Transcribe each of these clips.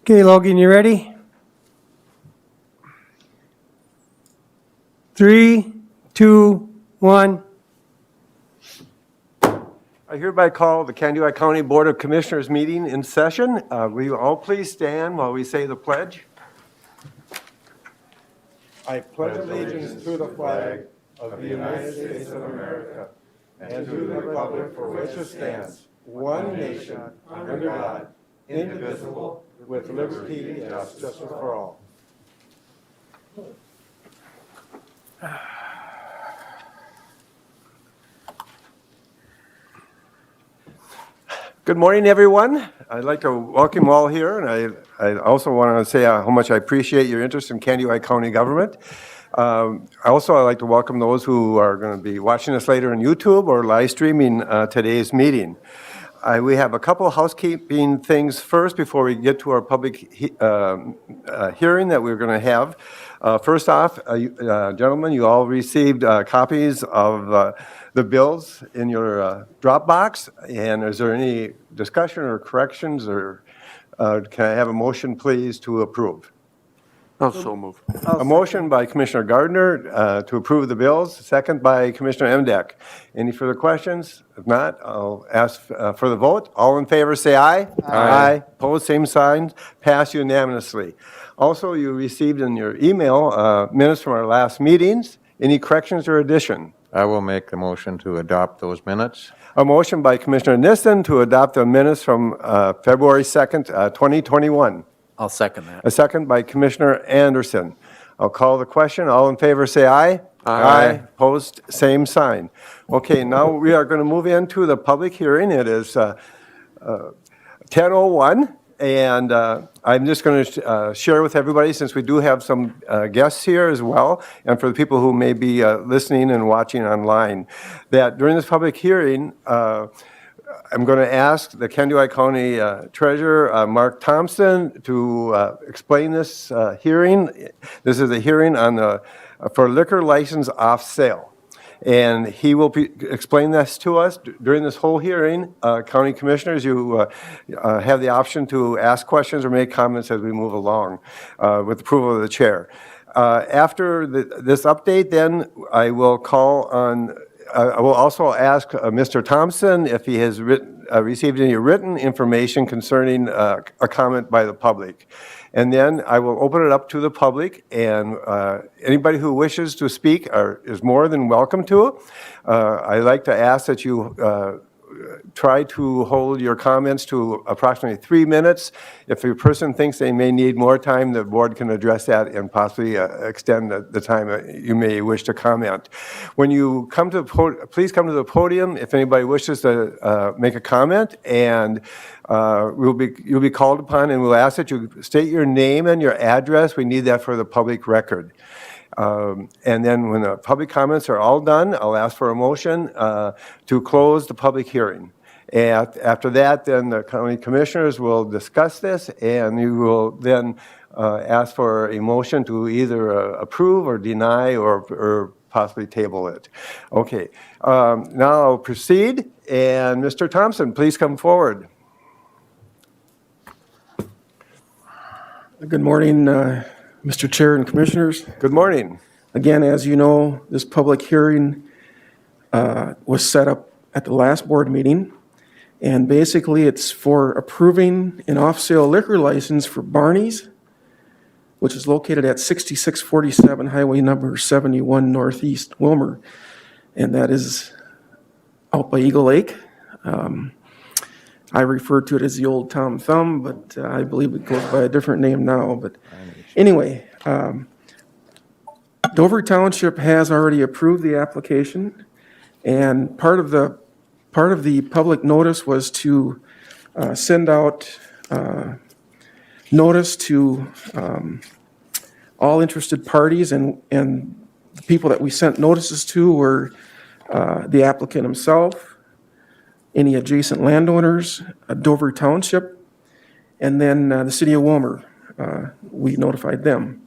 Okay, Logan, you ready? 3, 2, 1. I hereby call the Candido County Board of Commissioners meeting in session. Will you all please stand while we say the pledge? I pledge allegiance to the flag of the United States of America and to the republic for which it stands, one nation, under God, indivisible, with liberty and justice for all. Good morning, everyone. I'd like to welcome you all here, and I also want to say how much I appreciate your interest in Candido County government. I'd like to welcome those who are going to be watching us later on YouTube or live streaming today's meeting. We have a couple of housekeeping things first before we get to our public hearing that we're going to have. First off, gentlemen, you all received copies of the bills in your Dropbox, and is there any discussion or corrections, or can I have a motion, please, to approve? So move. A motion by Commissioner Gardner to approve the bills, second by Commissioner Emdek. Any further questions? If not, I'll ask for the vote. All in favor, say aye. Aye. Opposed, same sign. Passed unanimously. Also, you received in your email minutes from our last meetings. Any corrections or addition? I will make the motion to adopt those minutes. A motion by Commissioner Nissen to adopt the minutes from February 2nd, 2021. I'll second that. A second by Commissioner Anderson. I'll call the question. All in favor, say aye. Aye. Opposed, same sign. Okay, now we are going to move into the public hearing. It is 10:01, and I'm just going to share with everybody, since we do have some guests here as well, and for the people who may be listening and watching online, that during this public hearing, I'm going to ask the Candido County Treasurer, Mark Thompson, to explain this hearing. This is a hearing on for liquor license off sale. And he will explain this to us during this whole hearing. County Commissioners, you have the option to ask questions or make comments as we move along with approval of the chair. After this update, then I will call on I will also ask Mr. Thompson if he has received any written information concerning a comment by the public. And then I will open it up to the public, and anybody who wishes to speak is more than welcome to it. I'd like to ask that you try to hold your comments to approximately 3 minutes. If a person thinks they may need more time, the board can address that and possibly extend the time you may wish to comment. When you come to the podium, please come to the podium if anybody wishes to make a comment, and you'll be called upon, and we'll ask that you state your name and your address. We need that for the public record. And then when the public comments are all done, I'll ask for a motion to close the public hearing. And after that, then the county commissioners will discuss this, and you will then ask for a motion to either approve or deny or possibly table it. Okay, now I'll proceed, and Mr. Thompson, please come forward. Good morning, Mr. Chair and Commissioners. Good morning. Again, as you know, this public hearing was set up at the last board meeting, and basically it's for approving an off-sale liquor license for Barney's, which is located at 6647 Highway number 71 Northeast Wilmer, and that is out by Eagle Lake. I refer to it as the old Tom Thumb, but I believe it goes by a different name now. But anyway, Dover Township has already approved the application, and part of the public notice was to send out notice to all interested parties, and the people that we sent notices to were the applicant himself, any adjacent landowners, Dover Township, and then the city of Wilmer. We notified them.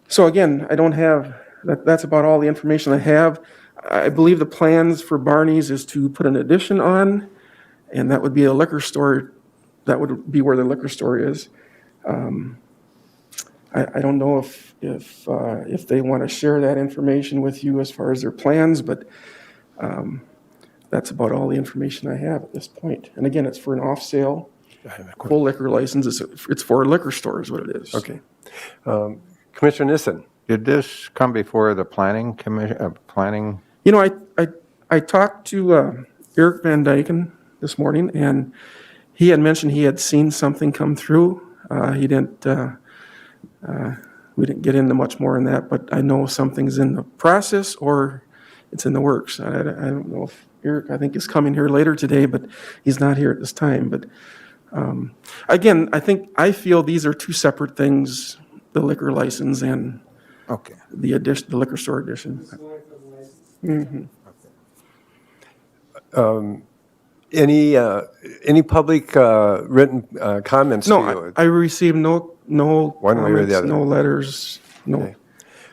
So again, I don't have, that's about all the information I have. I believe the plans for Barney's is to put an addition on, and that would be a liquor store that would be where the liquor store is. I don't know if they want to share that information with you as far as their plans, but that's about all the information I have at this point. And again, it's for an off-sale, full liquor license. It's for a liquor store is what it is. Okay. Commissioner Nissen? Did this come before the planning commission, planning? You know, I talked to Eric Van Dyken this morning, and he had mentioned he had seen something come through. He didn't, we didn't get into much more in that, but I know something's in the process or it's in the works. I don't know if Eric, I think, is coming here later today, but he's not here at this time. But again, I feel these are two separate things, the liquor license and Okay. the liquor store addition. Any public written comments to No, you? I received no One way or the comments, other. no letters, no. Okay.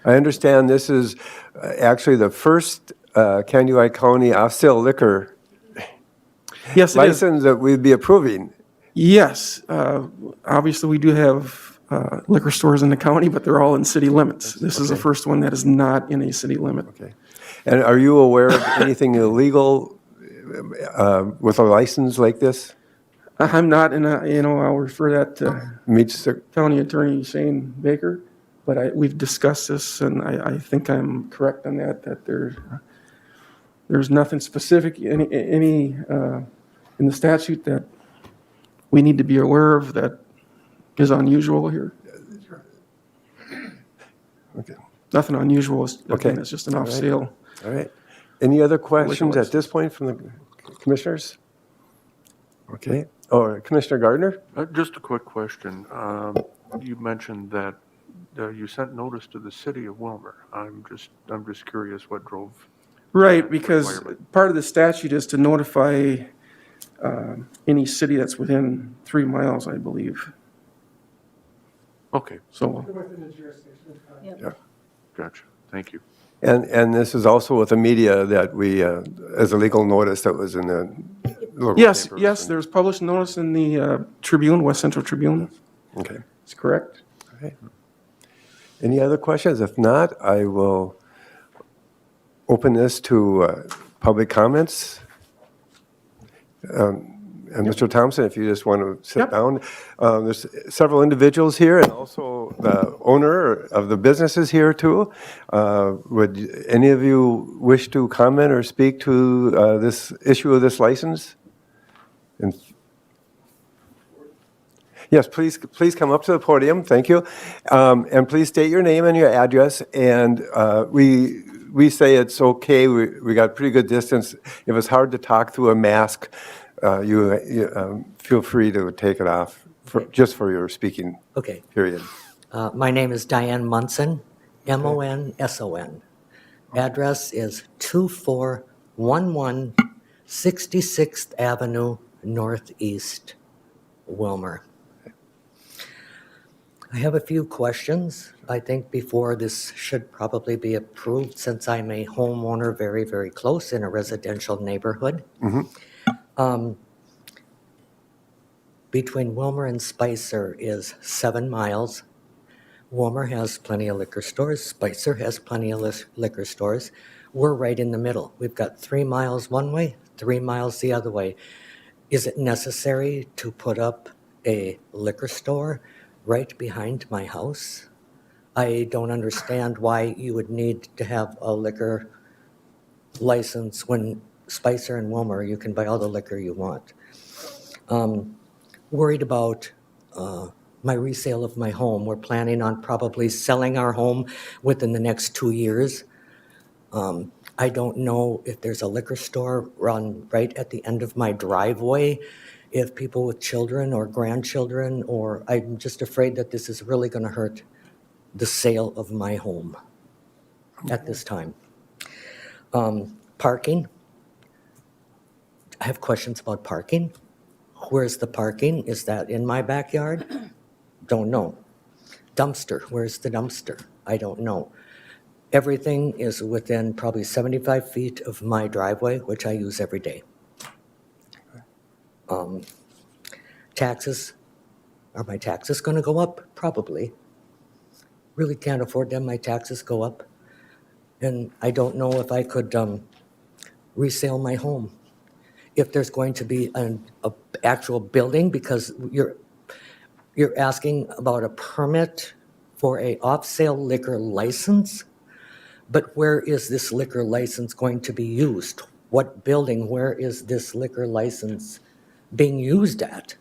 I understand this is actually the first Kansas County off-sale liquor Yes, it is. license that we'd be approving. Yes, obviously, we do have liquor stores in the county, but they're all in city limits. This is the first one that is not in a city limit. Okay. And are you aware of anything illegal with a license like this? I'm not in a, I'll refer that to Meets the, County Attorney Shane Baker, but we've discussed this, and I think I'm correct on that there's nothing specific, any in the statute that we need to be aware of that is unusual here. okay. Nothing unusual, Okay. again, it's just an off-sale. All right. Any other questions license. at this point from the commissioners? Okay. Oh, Commissioner Gardner? Just a quick question. You mentioned that you sent notice to the city of Wilmer. I'm just curious what drove. Right, because requirement. part of the statute is to notify any city that's within 3 miles, I believe. Okay, So, gotcha. Thank you. And this is also with the media that we, as a legal notice that was in the local yes, papers yes, and- there's published notice in the Tribune, West Central Tribune. Okay. That's correct. Okay. Any other questions? If not, I will open this to public comments. And Mr. Thompson, if you just want to sit Yep. down. There's several individuals here and also the owner of the business is here too. Would any of you wish to comment or speak to this issue of this license? And yes, please come up to the podium. Thank you. And please state your name and your address. And we say it's okay. We got pretty good distance. If it's hard to talk through a mask, you feel free to take it off just for your speaking Okay. period. My name is Diane Munson, Monson. Address is 2411 66th Avenue Northeast, Wilmer. I have a few questions. I think before this should probably be approved since I'm a homeowner very, very close in a residential neighborhood. Between Wilmer and Spicer is 7 miles. Wilmer has plenty of liquor stores. Spicer has plenty of liquor stores. We're right in the middle. We've got 3 miles one way, 3 miles the other way. Is it necessary to put up a liquor store right behind my house? I don't understand why you would need to have a liquor license when Spicer and Wilmer, you can buy all the liquor you want. Worried about my resale of my home. We're planning on probably selling our home within the next 2 years. I don't know if there's a liquor store run right at the end of my driveway, if people with children or grandchildren, or I'm just afraid that this is really going to hurt the sale of my home at this time. Parking. I have questions about parking. Where's the parking? Is that in my backyard? Don't know. Dumpster. Where's the dumpster? I don't know. Everything is within probably 75 feet of my10 taxes, are my taxes going to go up? Probably. Really can't afford them, my taxes go up. And I don't know if I could resale my home. If there's going to be an actual building, because you're asking about a permit for a off-sale liquor license, but where is this liquor license going to be used? What building, where is this liquor license being used at?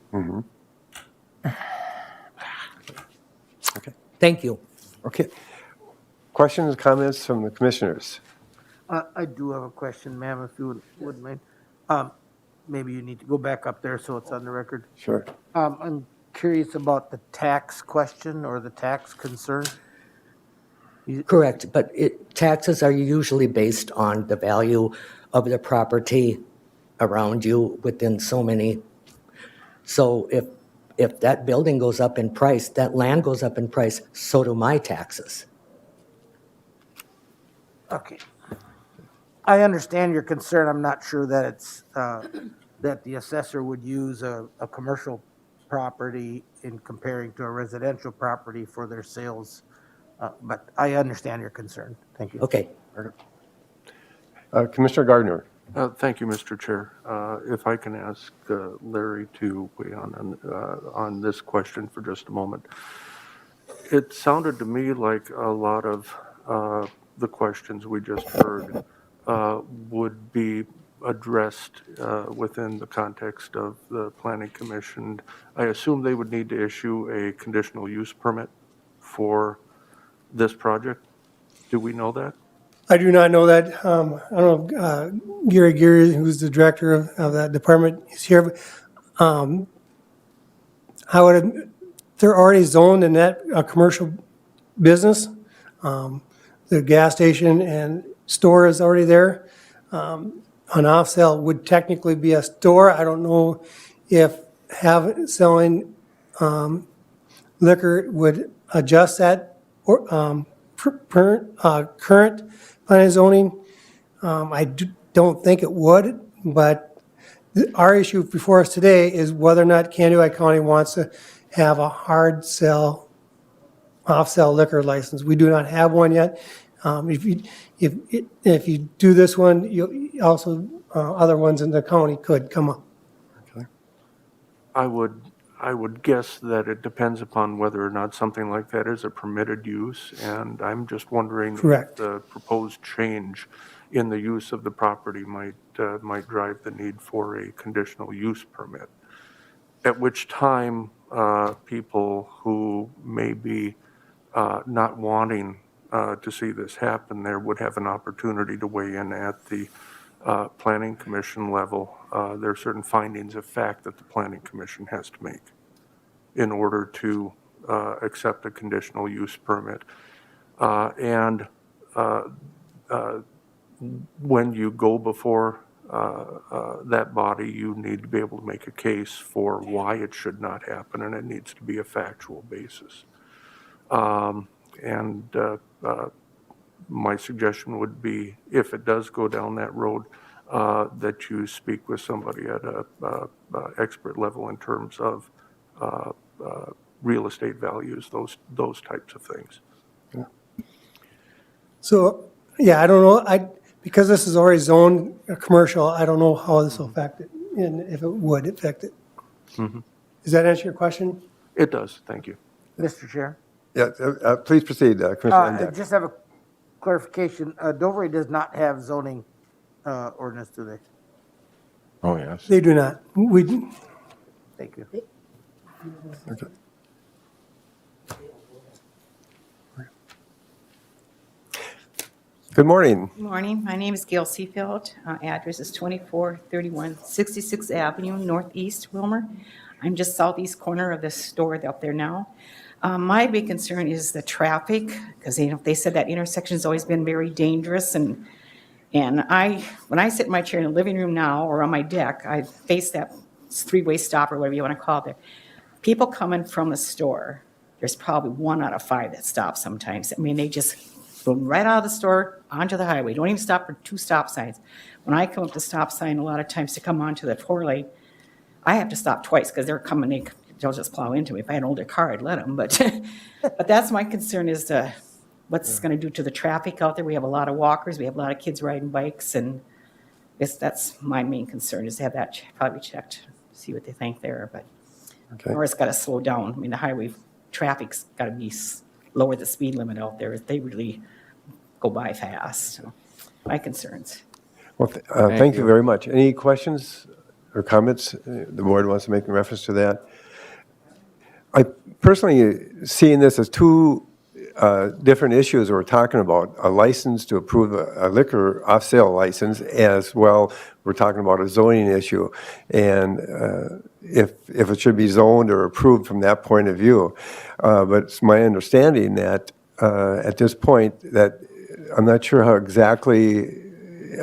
Okay. Thank you. Okay. Questions, comments from the commissioners? I do have a question, ma'am, if you wouldn't mind. Maybe you need to go back up there so it's on the record. Sure. I'm curious about the tax question or the tax concern. Correct, but taxes are usually based on the value of the property around you within so many. So if that building goes up in price, that land goes up in price, so do my taxes. Okay. I understand your concern. I'm not sure that it's, that the assessor would use a commercial property in comparing to a residential property for their sales. But I understand your concern. Thank you. Okay, Commissioner Gardner. Thank you, Mr. Chair. If I can ask Larry to weigh on this question for just a moment. It sounded to me like a lot of the questions we just heard would be addressed within the context of the Planning Commission. I assume they would need to issue a conditional use permit for this project. Do we know that? I do not know that. I don't know, Gary Geary, who's the director of that department, is here. They're already zoned in that commercial business. The gas station and store is already there. An off-sale would technically be a store. I don't know if selling liquor would adjust that or current planning and zoning. I don't think it would, but our issue before us today is whether or not Kansas County wants to have a hard sell, off-sale liquor license. We do not have one yet. If you do this one, you also, other ones in the county could come up. I would guess that it depends upon whether or not something like that is a permitted use, and I'm just wondering Correct. if the proposed change in the use of the property might drive the need for a conditional use permit. At which time, people who may be not wanting to see this happen there would have an opportunity to weigh in at the Planning Commission level. There are certain findings of fact that the Planning Commission has to make in order to accept a conditional use permit. And when you go before that body, you need to be able to make a case for why it should not happen, and it needs to be a factual basis. My suggestion would be, if it does go down that road, that you speak with somebody at a expert level in terms of real estate values, those types of things. So, yeah, I don't know, because this is already zoned commercial, I don't know how this will affect it, and if it would affect it. Does that answer your question? It does, thank you. Mr. Chair? Yeah, please proceed, Commissioner I Endeck. just have a clarification. Dover does not have zoning ordinance, do they? Oh, yes. They do not. Thank you. Okay. Good morning. Good morning. My name is Gail Seafield. Address is 2431 66th Avenue, Northeast Wilmer. I'm just southeast corner of the store up there now. My big concern is the traffic, because they said that intersection has always been very dangerous. And when I sit in my chair in the living room now or on my deck, I face that three-way stop or whatever you want to call it there. People coming from the store, there's probably 1 out of 5 that stop sometimes. I mean, they just go right out of the store onto the highway. Don't even stop for 2 stop signs. When I come up to stop sign, a lot of times to come onto the 4-lane, I have to stop twice because they're coming, they'll just plow into me. If I had an older car, I'd let them, but, but that's my concern is what's it's gonna do to the traffic out there. We have a lot of walkers, we have a lot of kids riding bikes, and that's my main concern, is to have that probably checked, see what they think there, but, Okay. or it's gotta slow down. I mean, the highway traffic's gotta be, lower the speed limit out there. They really go by fast, so, my concerns. Well, thank you very much. Any questions or comments the board wants to make in reference to that? I personally seeing this as two different issues we're talking about, a license to approve a liquor off-sale license, as well, we're talking about a zoning issue, and if it should be zoned or approved from that point of view. But it's my understanding that at this point, that I'm not sure how exactly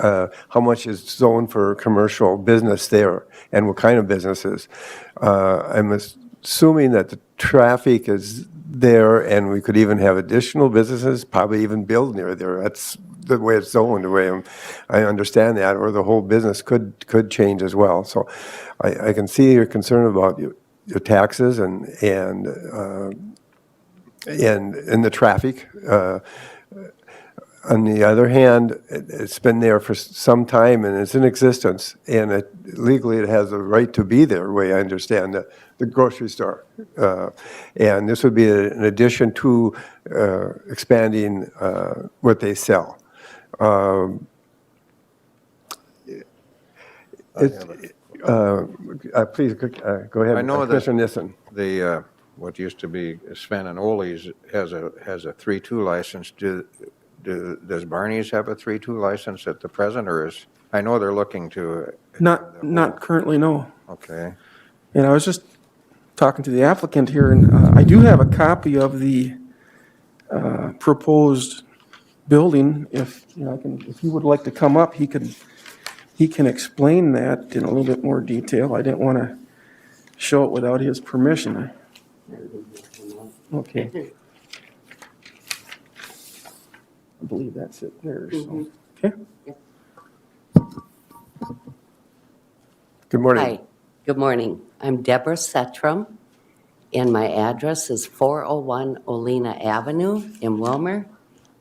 how much is zoned for commercial business there and what kind of businesses. I'm assuming that the traffic is there and we could even have additional businesses, probably even build near there. That's the way it's zoned, the way I understand that, or the whole business could change as well. So I can see your concern about your taxes and the traffic. On the other hand, it's been there for some time and it's in existence, and legally it has a right to be there, the way I understand the grocery store. And this would be an addition to expanding what they sell. Please go ahead, I know that- Commissioner Nissen. The, what used to be Sven and Ole's has a 3-2 license. Does Barney's have a 3-2 license at the present, or is, I know they're looking to. Not currently, no. Okay. And I was just talking to the applicant here, and I do have a copy of the proposed building. If, if he would like to come up, he can explain that in a little bit more detail. I didn't want to show it without his permission. Okay. I believe that's it there, so, okay. Good morning. Hi, good morning. I'm Deborah Setrum, and my address is 401 Olena Avenue in Wilmer,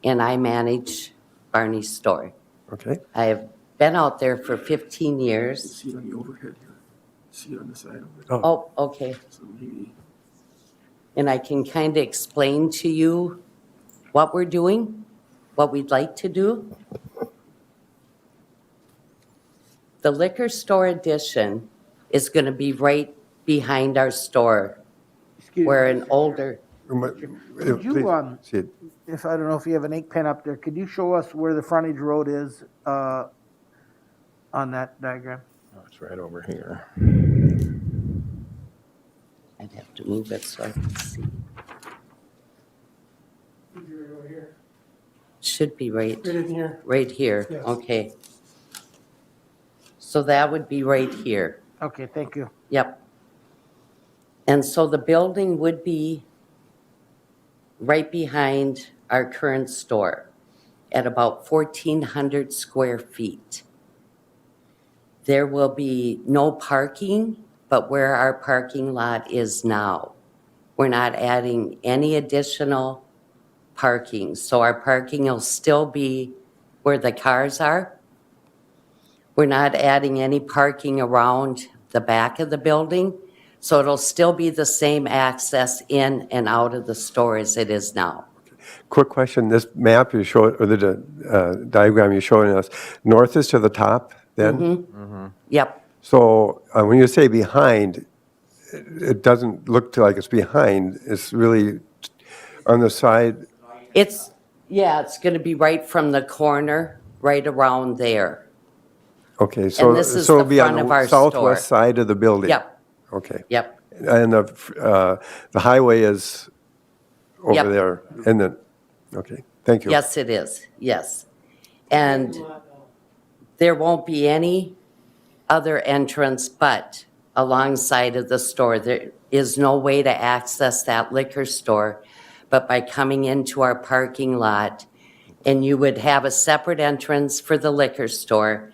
and I manage Barney's store. Okay. I have been out there for 15 years. See it on the overhead here. See it on the side over there. Oh, okay. So maybe. And I can kind of explain to you what we're doing, what we'd like to do. The liquor store addition is going to be right behind our store, where an older, Could Please, you, see it. if, I don't know if you have an ink pen up there, could you show us where the frontage road is on that diagram? Oh, it's right over here. I'd have to move it so I can see. Should be right, in here. right here, Yes. okay. So that would be right here, Okay, thank you. yep. And so the building would be right behind our current store at about 1,400 square feet. There will be no parking, but where our parking lot is now. We're not adding any additional parking, so our parking will still be where the cars are. We're not adding any parking around the back of the building, so it'll still be the same access in and out of the store as it is now. Quick question, this map you showed, or the diagram you're showing us, north is to the top then? Yep, So when you say behind, it doesn't look like it's behind, it's really on the side? it's gonna be right from the corner, right around there. Okay, so this is it'll the be on front of the our southwest store. side of the building? Yep, Okay. yep, And the highway is Yep. over there, and then, okay, thank you. yes, it is, yes. And there won't be any other entrance but alongside of the store. There is no way to access that liquor store but by coming into our parking lot. And you would have a separate entrance for the liquor store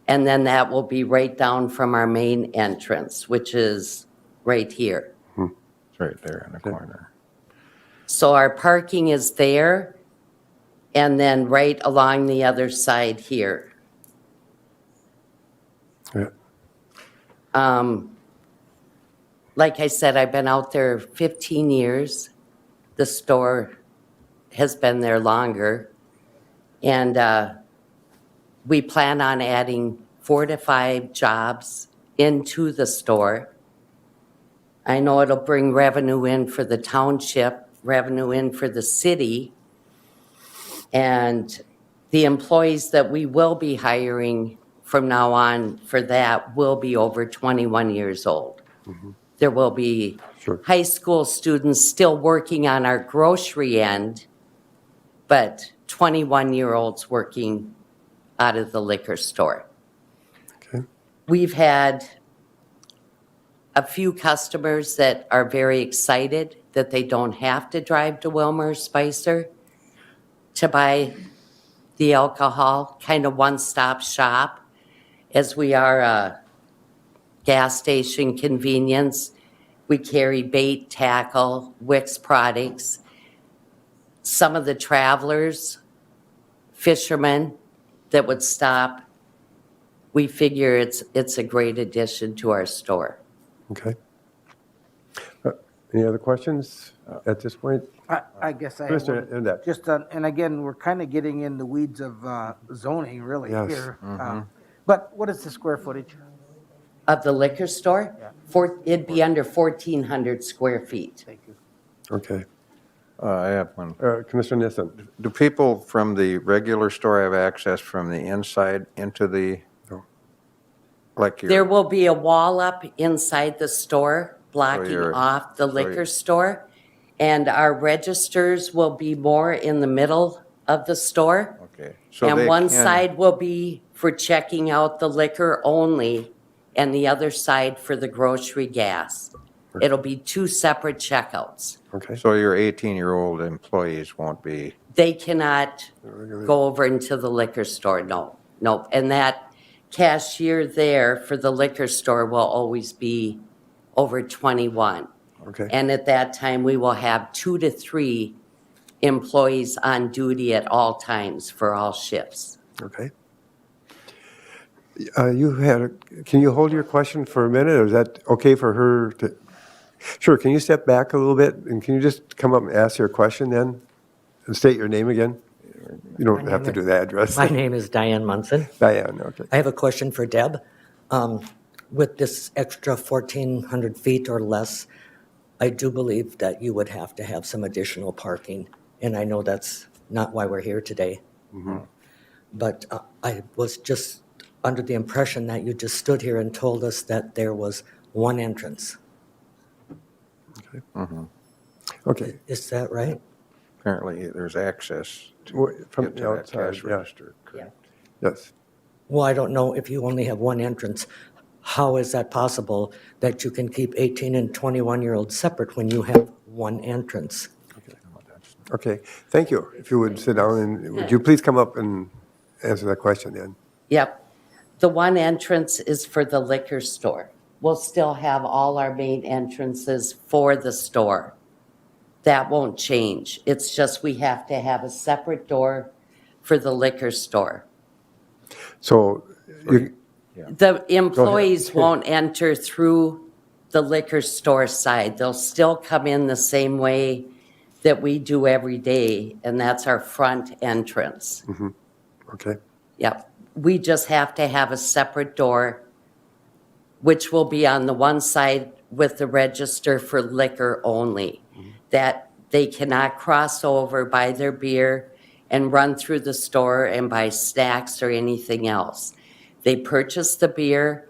And then that will be right down from our main entrance, which is right here. It's right there in the corner. So our parking is there and then right along the other side here. Yeah. Like I said, I've been out there 15 years. The store has been there longer. And we plan on adding 4 to 5 jobs into the store. I know it'll bring revenue in for the township, revenue in for the city. And the employees that we will be hiring from now on for that will be over 21 years old. There will be Sure. high school students still working on our grocery end, but 21-year-olds working out of the liquor store. Okay. We've had a few customers that are very excited that they don't have to drive to Wilmer or Spicer to buy the alcohol, kind of one-stop shop, as we are a gas station convenience. We carry bait, tackle, Wix products. Some of the travelers, fishermen that would stop, we figure it's a great addition to our store. Okay. Any other questions at this point? I guess I have Mr. one. Endep. Just on, and again, we're kind of getting in the weeds of zoning really Yes. here. But what is the square footage? Of the liquor store, it'd be under 1,400 square feet. Thank you. Okay. I have one. Commissioner Nissen? Do people from the regular store have access from the inside into the, No. like There your, will be a wall up inside the store blocking you're- off the so liquor you- store. And our registers will be more in the middle of the store. okay. So And they one can- side will be for checking out the liquor only, and the other side for the grocery gas. It'll be 2 separate checkouts. Okay. So your 18-year-old employees won't be, They cannot go over into the liquor store, no. And that cashier there for the liquor store will always be over 21. Okay. And at that time, we will have 2 to 3 employees on duty at all times for all shifts. Okay. Can you hold your question for a minute, or is that okay for her to? Sure, can you step back a little bit, and can you just come up and ask your question then? And state your name again? You don't have to do the address. My name is Diane Munson. Diane, okay. I have a question for Deb. With this extra 1,400 feet or less, I do believe that you would have to have some additional parking, and I know that's not why we're here today. But I was just under the impression that you just stood here and told us that there was one entrance. Okay. Is that right? apparently there's access Well, to from get the to that outside, cash yeah. register. correct? Yes. Well, I don't know if you only have one entrance. How is that possible that you can keep 18 and 21-year-olds separate when you have one entrance? Okay, thank you. If you would sit down, and would you please come up and answer that question then? Yep. The one entrance is for the liquor store. We'll still have all our main entrances for the store. That won't change. It's just we have to have a separate door for the liquor store. So, you, The employees won't enter through the liquor store side. They'll still come in the same way that we do every day, and that's our front entrance. okay, Yep. We just have to have a separate door, which will be on the one side with the register for liquor only. That they cannot cross over, buy their beer, and run through the store and buy snacks or anything else. They purchase the beer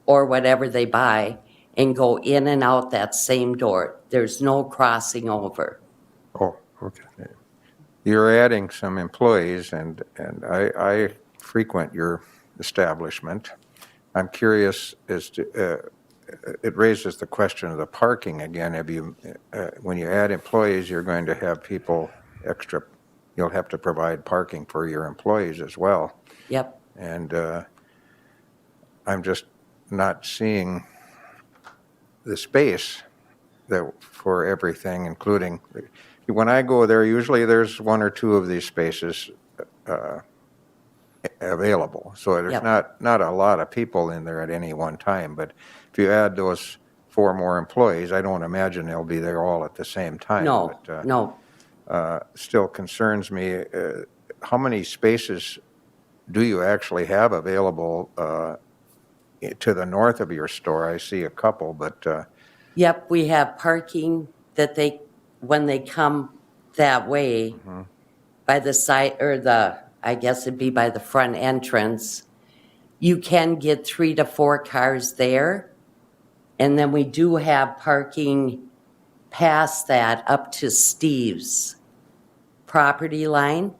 or whatever they buy and go in and out that same door. There's no crossing over. oh, okay. You're adding some employees, and I frequent your establishment. I'm curious as to, it raises the question of the parking again. Have you, when you add employees, you're going to have people extra, you'll have to provide parking for your employees as well. Yep. And I'm just not seeing the space that, for everything, including, when I go there, usually there's one or two of these spaces available. So there's Yep. not a lot of people in there at any one time, but if you add those 4 more employees, I don't imagine they'll be there all at the same time. No, But, no. still concerns me, how many spaces do you actually have available to the north of your store? I see a couple, but, Yep, we have parking that when they come that way, by the side, or I guess it'd be by the front entrance, you can get 3 to 4 cars there. And then we do have parking past that up to Steve's property line.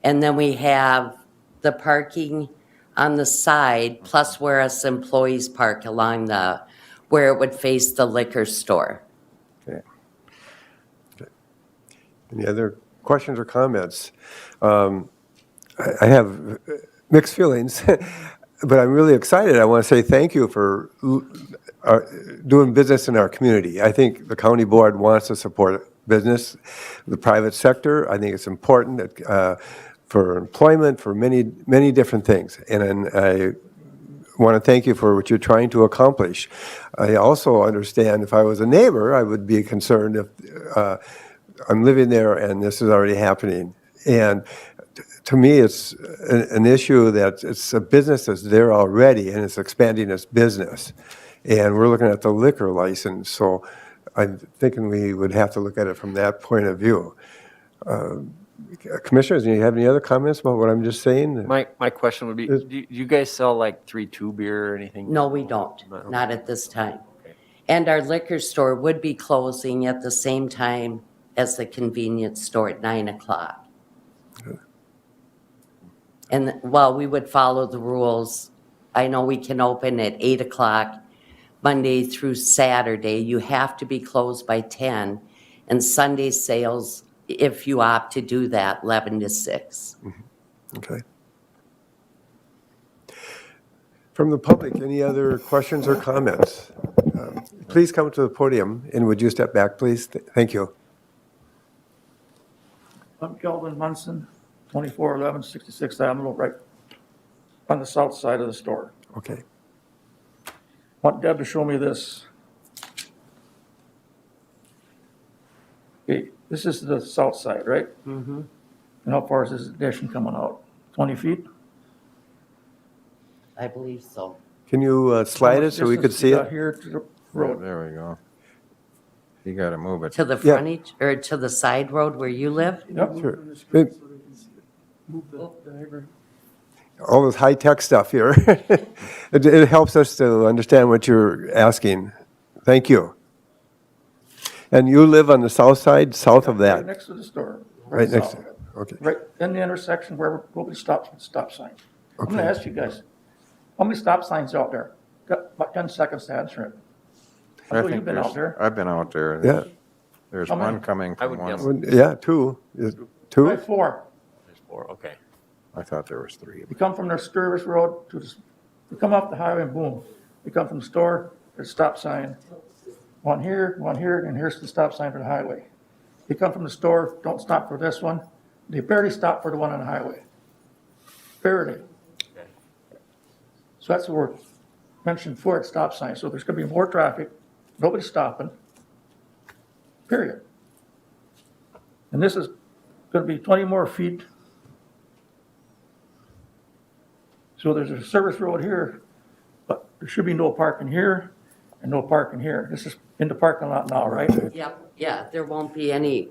And then we have the parking on the side, plus where us employees park along where it would face the liquor store. okay. Any other questions or comments? I have mixed feelings, but I'm really excited. I want to say thank you for doing business in our community. I think the county board wants to support business, the private sector. I think it's important that, for employment, for many, many different things. And I want to thank you for what you're trying to accomplish. I also understand if I was a neighbor, I would be concerned if I'm living there and this is already happening. And to me, it's an issue that it's a business that's there already and it's expanding its business. And we're looking at the liquor license, so I'm thinking we would have to look at it from that point of view. Commissioners, do you have any other comments about what I'm just saying? My question would be, do you guys sell like 3-2 beer or anything? No, we don't, not at this time. And our liquor store would be closing at the same time as the convenience store at 9 o'clock. And while we would follow the rules, I know we can open at 8 o'clock Monday through Saturday. You have to be closed by 10. And Sunday sales, if you opt to do that, 11 to 6. Okay. From the public, any other questions or comments? Please come to the podium, and would you step back, please? Thank you. I'm Kelvin Munson, 2411 66th Avenue, right on the south side of the store. Okay. Want Deb to show me this. Okay, this is the south side, right? Mm-hmm. And how far is this addition coming out? 20 feet? I believe so. Can you slide it so we could see it? Here to the road. There we go. You got to move it. To the Yeah. frontage, or to the side road where you live? Yep. Sure. All this high-tech stuff here. It helps us to understand what you're asking. Thank you. And you live on the south side, south of Right that? next to the store. Right next south. to it, okay. Right in the intersection where nobody stops with stop sign. I'm gonna Okay. ask you guys, how many stop signs out there? Got about 10 seconds to answer it. I know you've been out there. I've been out there. Yeah, There's How many? one coming I from would one. guess- Well, yeah, two. Two? Right, 4. There's 4, okay. I thought there was 3. You come from the service road to the, you come off the highway and boom. You come from the store, there's a stop sign. One here, and here's the stop sign for the highway. You come from the store, don't stop for this one. They barely stop for the one on the highway. Barely. So that's what we're mentioned for at stop sign. So there's gonna be more traffic, nobody stopping, period. And this is gonna be 20 more feet. So there's a service road here, but there should be no parking here and no parking here. This is in the parking lot now, right? Yep, yeah, there won't be any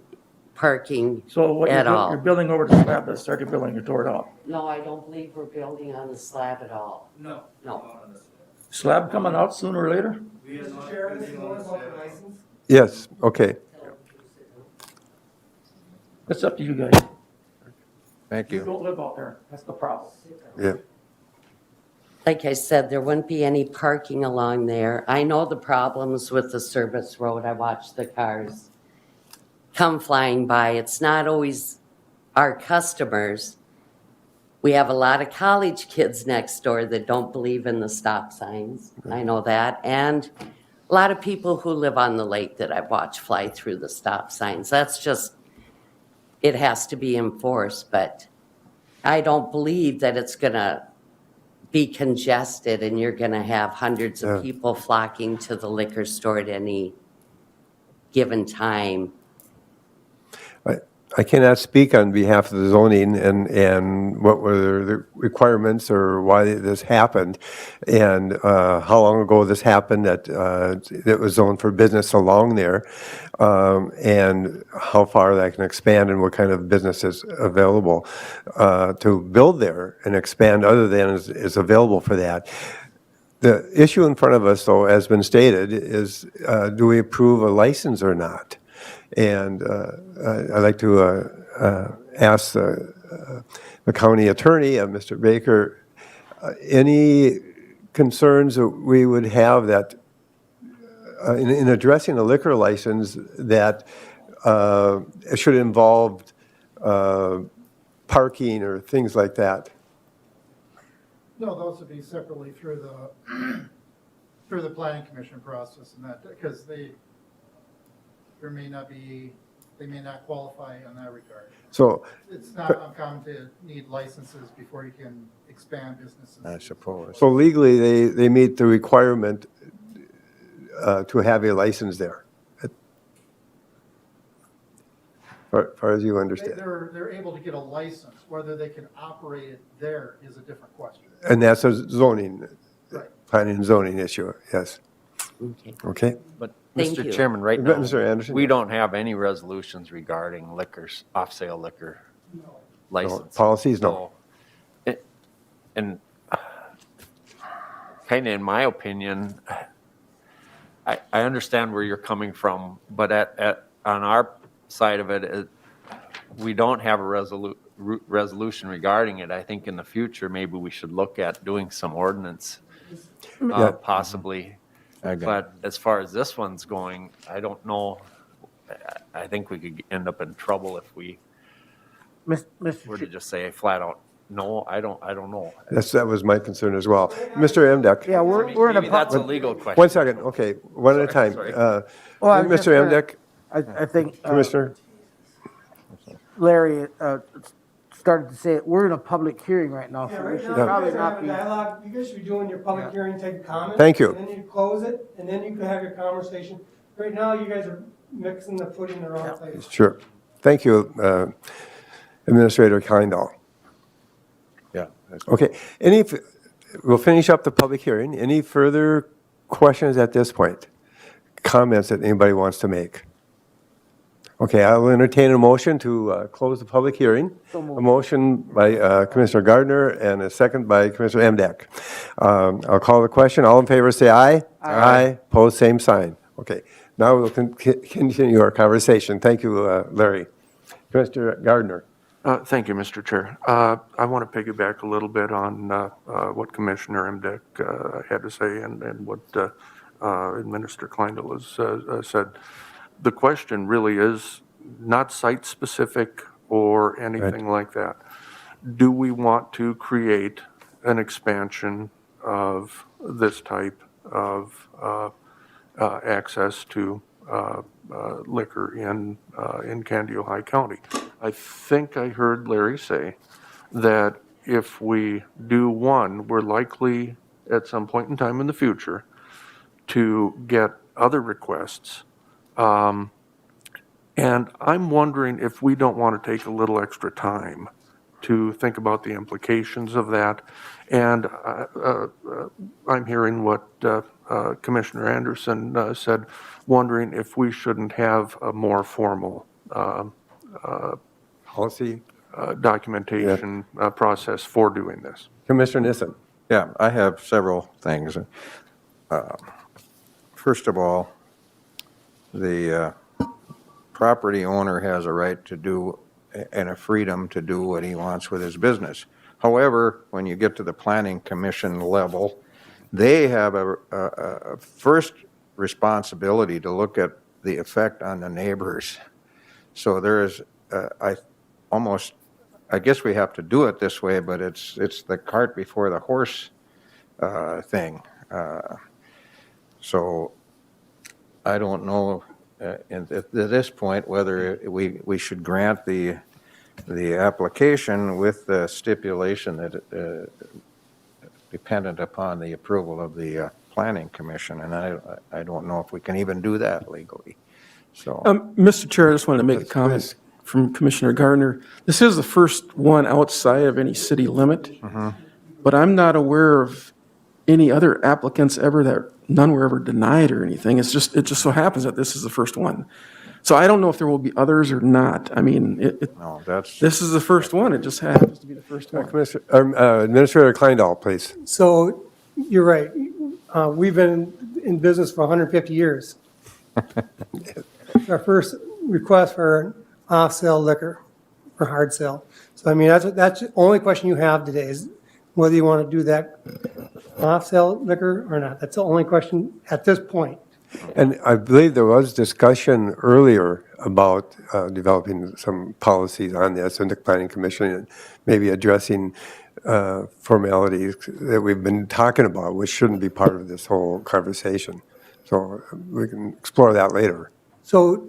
parking So what at all. you're building over the slab, that's already building your door down. No, I don't believe we're building on the slab at all. No. No. Slab coming out sooner or later? Yes, okay. It's up to you guys. Thank You you. don't live out there, that's the problem. Yeah. Like I said, there wouldn't be any parking along there. I know the problems with the service road. I watch the cars come flying by. It's not always our customers. We have a lot of college kids next door that don't believe in the stop signs. I know that. And a lot of people who live on the lake that I've watched fly through the stop signs. That's just, it has to be enforced, but I don't believe that it's gonna be congested and you're gonna have hundreds of people flocking to the liquor store at any given time. I cannot speak on behalf of the zoning and what were the requirements or why this happened, and how long ago this happened that it was zoned for business along there, and how far that can expand and what kind of business is available to build there and expand other than is available for that. The issue in front of us, though, has been stated, is do we approve a license or not? And I'd like to ask the county attorney, Mr. Baker, any concerns that we would have that in addressing a liquor license that should involve parking or things like that? No, those would be separately through the planning commission process and that, because they may not qualify on that regard. So, It's not uncommon to need licenses before you can expand businesses. I suppose. so legally, they meet the requirement to have a license there, as far as you understand. They're able to get a license. Whether they can operate it there is a different question. And that's a zoning, Right. planning and zoning issue, yes. Okay. Okay? But Thank Mr. you. Chairman, right But now, Mr. Anderson? we don't have any resolutions regarding liquors, off-sale liquor license. policies, no. And kind of in my opinion, I understand where you're coming from, but on our side of it, we don't have a resolution regarding it. I think in the future, maybe we should look at doing some ordinance, possibly. But as far as this one's going, I don't know. I think we could end up in trouble if we Mr. were to Chair- just say flat out, no, I don't know. That was my concern as well. Mr. Emdek? Yeah, we're in a. Maybe that's a pub- legal question. One second, okay, one at a time. Sorry. Well, I was just Mr. gonna- Emdek, I think Commissioner? Larry started to say it. We're in a public hearing right now, so we should probably not be. Dialogue, you guys should be doing your public Yeah. hearing type comment. Thank you. And then you close it, and then you can have your conversation. Right now, you guys are mixing the pudding in the wrong place. Sure. Thank you, Administrator Kindall. Yeah. Okay, we'll finish up the public hearing. Any further questions at this point? Comments that anybody wants to make? Okay, I will entertain a motion to close the public hearing. So moved. A motion by Commissioner Gardner and a second by Commissioner Emdek. I'll call the question. All in favor, say aye. Aye. Pose same sign. Okay, now we'll continue our conversation. Thank you, Larry. Commissioner Gardner. Thank you, Mr. Chair. I want to piggyback a little bit on what Commissioner Emdek had to say and what Minister Kleindl has said. The question really is not site-specific or anything like that. Do we want to create an expansion of this type of access to liquor in Candy, Ojai County? I think I heard Larry say that if we do one, we're likely at some point in time in the future to get other requests. And I'm wondering if we don't want to take a little extra time to think about the implications of that. And I'm hearing what Commissioner Anderson said, wondering if we shouldn't have a more formal Policy. documentation process for doing this. Commissioner Nissen. Yeah, I have several things. First of all, the property owner has a right to do and a freedom to do what he wants with his business. However, when you get to the planning commission level, they have a first responsibility to look at the effect on the neighbors. So there is, I guess we have to do it this way, but it's the cart before the horse thing. So I don't know at this point whether we should grant the application with the stipulation that dependent upon the approval of the planning commission, and I don't know if we can even do that legally. So Mr. Chair, I just wanted to make a comment from Commissioner Gardner. This is the first one outside of any city limit, but I'm not aware of any other applicants ever that none were ever denied or anything. It just so happens that this is the first one. So I don't know if there will be others or not. I mean, no, that's this is the first one. It just happens to be the first one. Administrator Kleindahl, please. So you're right. We've been in business for 150 years. Our first request for off-sale liquor, for hard sale. So I mean, that's the only question you have today is whether you want to do that off-sale liquor or not. That's the only question at this point. And I believe there was discussion earlier about developing some policies on this in the planning commission and maybe addressing formalities that we've been talking about, which shouldn't be part of this whole conversation. So we can explore that later. So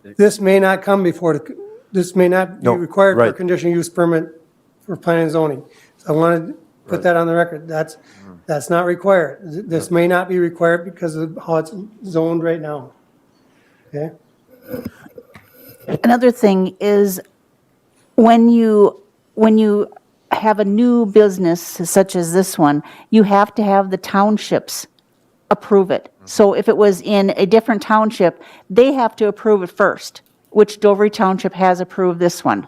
this may not come before, this may not be No, required for a right. conditional use permit for planning and zoning. So I wanted to put that on the record. That's not required. This may not be required because of how it's zoned right now. Okay? Another thing is when you have a new business such as this one, you have to have the townships approve it. So if it was in a different township, they have to approve it first, which Dover Township has approved this one.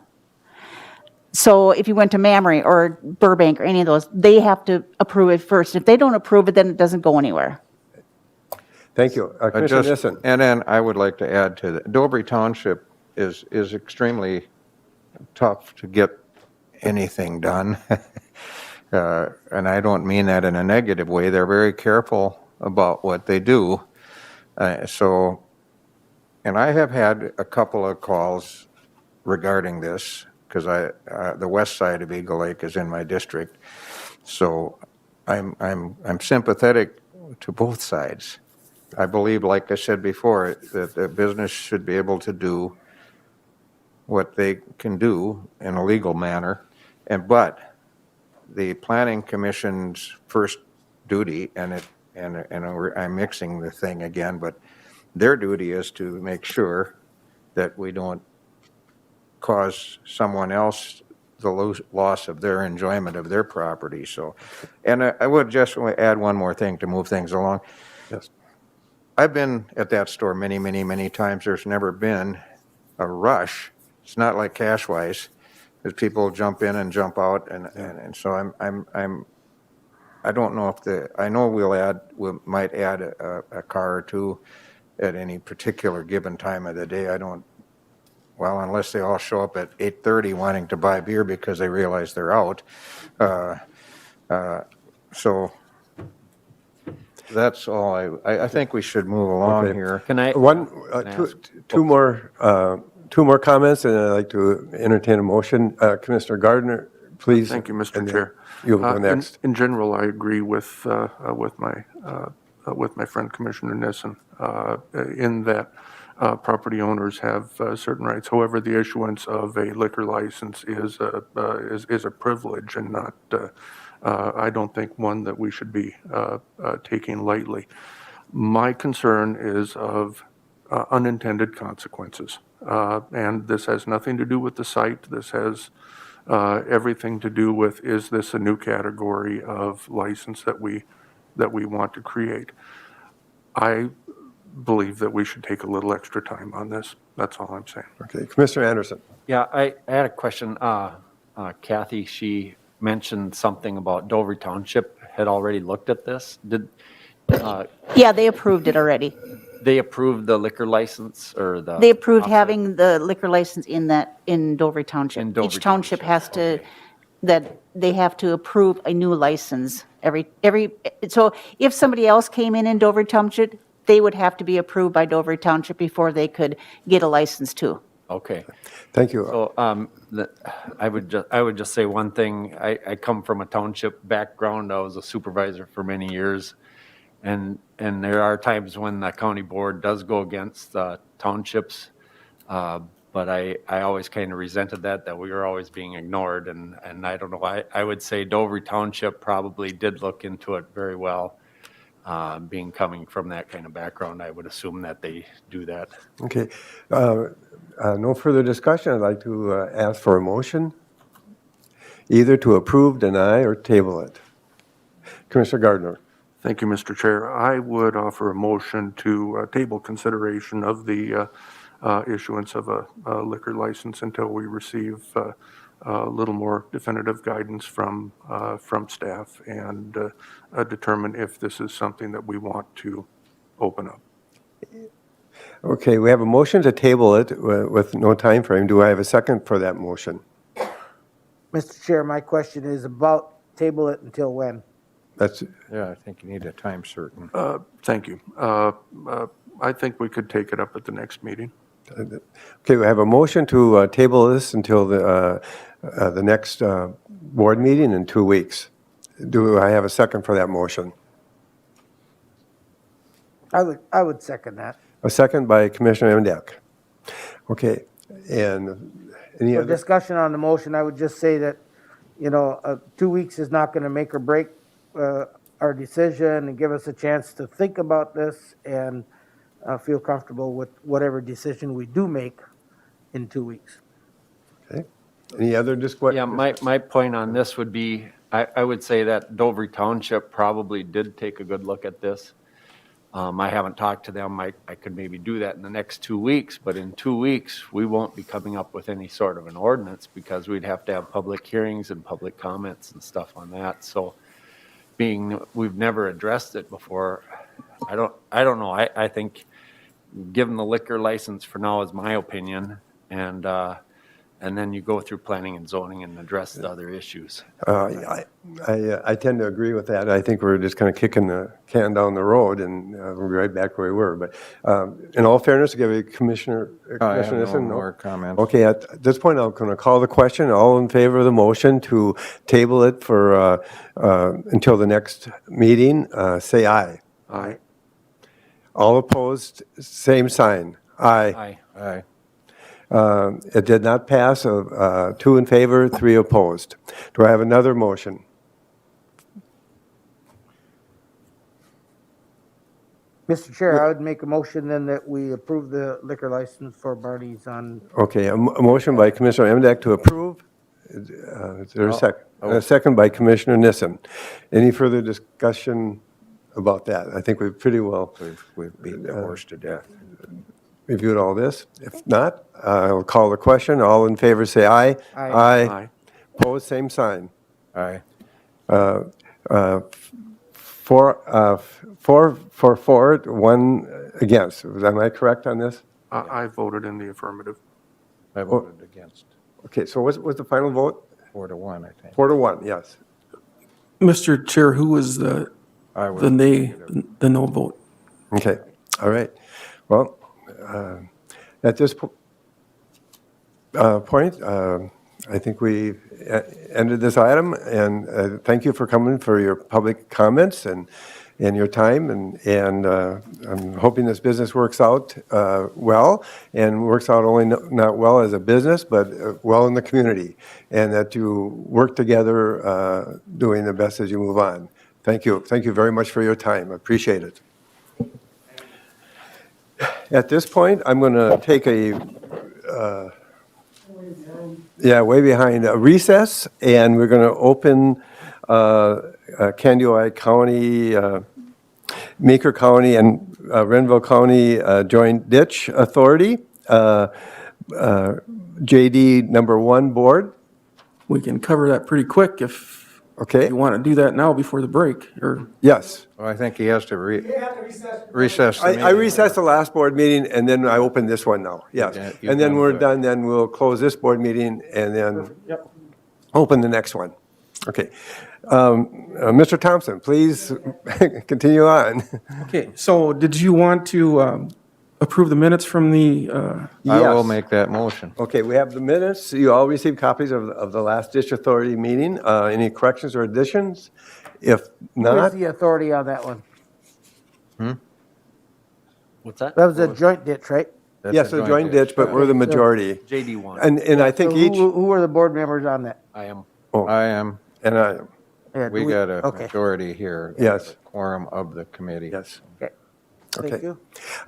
So if you went to Mamre or Burbank or any of those, they have to approve it first. If they don't approve it, then it doesn't go anywhere. Thank you. Commissioner Nissen. And then I would like to add to that, Dover Township is extremely tough to get anything done. And I don't mean that in a negative way. They're very careful about what they do. And I have had a couple of calls regarding this, because the west side of Eagle Lake is in my district. So I'm sympathetic to both sides. I believe, like I said before, that the business should be able to do what they can do in a legal manner. But the planning commission's first duty, and I'm mixing the thing again, but their duty is to make sure that we don't cause someone else the loss of their enjoyment of their property. So, and I would just add one more thing to move things along. Yes. I've been at that store many, many, many times. There's never been a rush. It's not like Cashwise, as people jump in and jump out, and so I don't know if I know we might add a car or two at any particular given time of the day. Well, unless they all show up at 8:30 wanting to buy beer because they realize they're out. So that's all. I think we should move along Okay. here. Can I? Two more comments, and I'd like to entertain a motion. Commissioner Gardner, please. Thank you, Mr. And then Chair. You'll go next. In general, I agree with my friend Commissioner Nissen in that property owners have certain rights. However, the issuance of a liquor license is a privilege and not, I don't think, one that we should be taking lightly. My concern is of unintended consequences. And this has nothing to do with the site. This has everything to do with, is this a new category of license that we want to create? I believe that we should take a little extra time on this. That's all I'm saying. Okay, Commissioner Anderson. Yeah, I had a question. Kathy, she mentioned something about Dover Township had already looked at this. Did Yeah, they approved it already. they approve the liquor license or the? They approved having the liquor license in Dover Township. In Dover Each township Township, has to, okay. that they have to approve a new license so if somebody else came in Dover Township, they would have to be approved by Dover Township before they could get a license too. Okay. Thank you. So, I would just say one thing. I come from a township background. I was a supervisor for many years. And there are times when the county board does go against townships. But I always kind of resented that we were always being ignored. And I don't know, I would say Dover Township probably did look into it very well. Coming from that kind of background, I would assume that they do that. Okay. No further discussion. I'd like to ask for a motion, either to approve, deny, or table it. Commissioner Gardner. Thank you, Mr. Chair. I would offer a motion to table consideration of the issuance of a liquor license until we receive a little more definitive guidance from staff and determine if this is something that we want to open up. Okay, we have a motion to table it with no time frame. Do I have a second for that motion? Mr. Chair, my question is about table it until when? That's, Yeah, I think you need a time certain. Thank you. I think we could take it up at the next meeting. okay, we have a motion to table this until the next board meeting in 2 weeks. Do I have a second for that motion? I would second that. A second by Commissioner Emdek. Okay, and any For other? discussion on the motion, I would just say that, 2 weeks is not going to make or break our decision and give us a chance to think about this and feel comfortable with whatever decision we do make in 2 weeks. Okay. Any other discussion? Yeah, my point on this would be, I would say that Dover Township probably did take a good look at this. I haven't talked to them. I could maybe do that in the next 2 weeks, but in 2 weeks, we won't be coming up with any sort of an ordinance because we'd have to have public hearings and public comments and stuff on that. So we've never addressed it before, I don't know. I think give them the liquor license for now is my opinion, and then you go through planning and zoning and address the other issues. I tend to agree with that. I think we're just kind of kicking the can down the road and we're right back where we were. But in all fairness, give a Commissioner I have Nissen, no more comments. Okay, at this point, I'm going to call the question. All in favor of the motion to table it for until the next meeting, say aye. Aye. All opposed, same sign. Aye. Aye. Aye. It did not pass. 2 in favor, 3 opposed. Do I have another motion? Mr. Chair, I would make a motion then that we approve the liquor license for Barney's on, Okay, a motion by Commissioner Emdek to approve. Is there a second? And a second by Commissioner Nissen. Any further discussion about that? I think we've pretty well We've beat the horse to death. reviewed all this. If not, I'll call the question. All in favor, say aye. Aye. Aye. Opposed, same sign. Aye. Four, 1 against. Am I correct on this? I voted in the affirmative. I voted against. Okay, so what's the final vote? 4-1, I think. 4-1, yes. Mr. Chair, who was I was. the no vote? Okay, all right. Well, at this point, I think we ended this item, and thank you for coming for your public comments and your time, and I'm hoping this business works out well, and works out only not well as a business, but well in the community, and that you work together doing the best as you move on. Thank you. Thank you very much for your time. I appreciate it. At this point, I'm going to take a way behind a recess, and we're going to open Candioi County, Meeker County, and Renville County Joint Ditch Authority, JD number 1 board. We can cover that pretty quick if Okay, you want to do that now before the break, or yes. Well, I think he has to recess the meeting. I recessed the last board meeting, and then I opened this one now, yes. Yeah, you've And then done we're good. done, then we'll close this board meeting, and then open the next one. Okay. Mr. Thompson, please continue on. okay, so did you want to approve the minutes from the, I will Yes. make that motion. Okay, we have the minutes. You all received copies of the last Ditch Authority meeting. Any corrections or additions? If not, Where's the authority on that one? What's that? That was a joint ditch, right? That's yes, a joint ditch, but we're the majority. JD1. And I think So each, Who were the board members on that? I am. I am, and I, Yeah, do we got a Okay, majority here. Yes. Quorum of the committee. yes. thank Okay. you.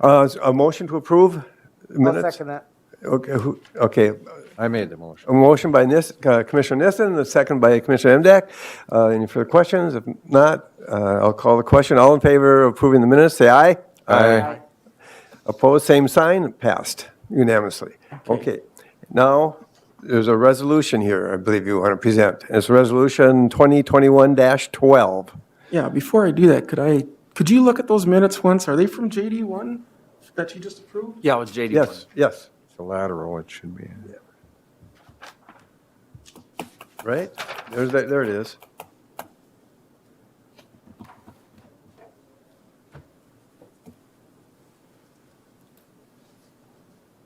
A motion to approve I'll minutes? second that. Okay, I made the motion. a motion by Commissioner Nissen, and a second by Commissioner Emdak. Any further questions? If not, I'll call the question. All in favor of approving the minutes, say aye. Aye. Opposed, same sign, passed unanimously. Okay, now, there's a resolution here, I believe you want to present. It's Resolution 2021-12. yeah, before I do that, could you look at those minutes once? Are they from JD1 that you just approved? Yeah, it was JD1. Yes, yes, It's a lateral, it should be. right? There it is.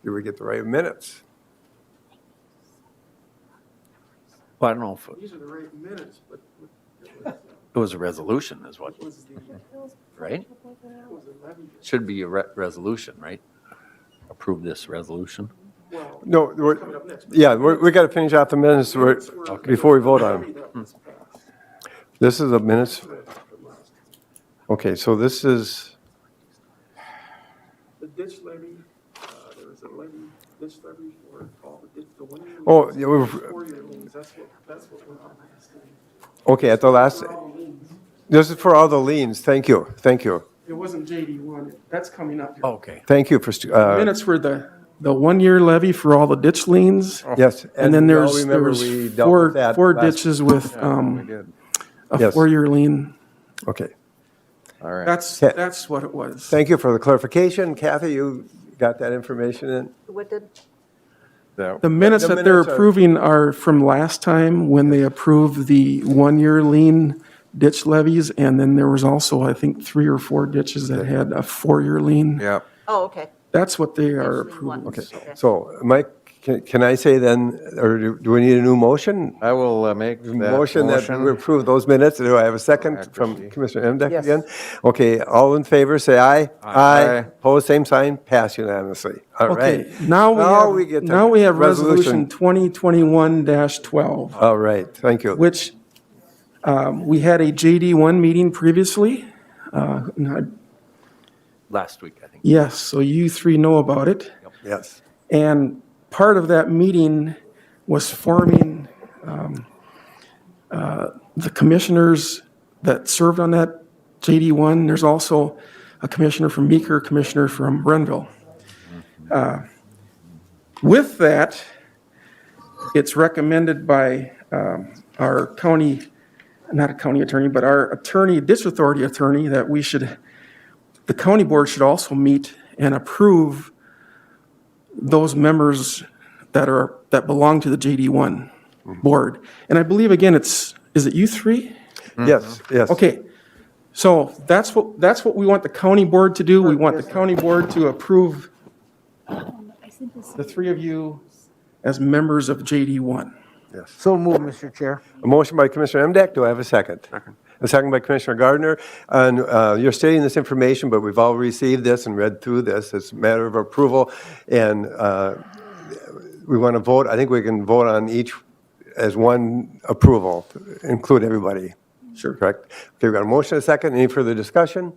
Did we get the right minutes? Well, I don't know if These are the right minutes, but it was a resolution is what, right? Should be a resolution, right? Approve this resolution. No, we got to finish off the minutes before we vote on them. This is the minutes. Okay, so this is, The ditch levy, there was a ditch levy for all the one. oh, yeah, Four-year liens, that's what we're on last time. okay, at the last, this is for all the liens. Thank you, thank you. It wasn't JD1, that's coming up here. Okay. Thank you for, Minutes were the 1-year levy for all the ditch liens. yes. And then we all there remember was we dealt with that four last- ditches with We did. a Yes. 4-year lien. Okay, All right. That's what it was. thank you for the clarification. Kathy, you got that information in? That- The minutes The that they're minutes are- approving are from last time when they approved the 1-year lien ditch levies. And then there was also, I think, 3 or 4 ditches that had a 4-year lien. Yep. Oh, okay. That's what they are Ditch lien one. approving. Okay, so Mike, can I say then, or do we need a new motion? I will make that Motion that we motion. approve those minutes. Do I have a second from Accuracy. Commissioner Emdak Yes. again? Okay, all in favor, say aye. Aye. Opposed, same sign, pass unanimously. All right. Okay, now we have resolution 2021-12. All right, thank you. Which we had a JD1 meeting previously. Last week, I think. Yes, so you 3 know about it. Yes. And part of that meeting was forming the commissioners that served on that JD1. There's also a commissioner from Meeker, a commissioner from Renville. With that, it's recommended by our county, not a county attorney, but our attorney, ditch authority attorney, that the county board should also meet and approve those members that belong to the JD1 board. And I believe, again, is it you 3? Yes, yes. Okay, so that's what we want the county board to do. We want the county board to approve the 3 of you as members of JD1. So move, Mr. Chair. A motion by Commissioner Emdak, do I have a second? Second. A second by Commissioner Gardner. And you're stating this information, but we've all received this and read through this. It's a matter of approval, and we want to vote. I think we can vote on each as one approval, include everybody. Sure. Correct? Okay, we've got a motion and a second. Any further discussion?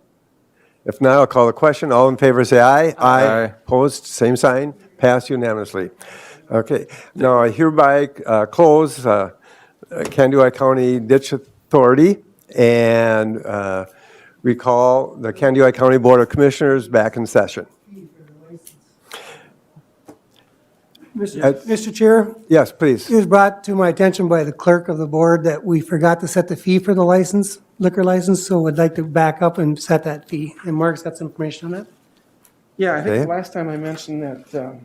If not, I'll call the question. All in favor, say aye. Aye. Opposed, same sign. Passed unanimously. Okay, now I hereby close Candioi County Ditch Authority and recall the Candioi County Board of Commissioners back in session. Mr. Chair, Yes, please. it was brought to my attention by the clerk of the board that we forgot to set the fee for the license, liquor license, so I'd like to back up and set that fee. And Mark's got some information on that. Yeah, I Okay. think last time I mentioned that the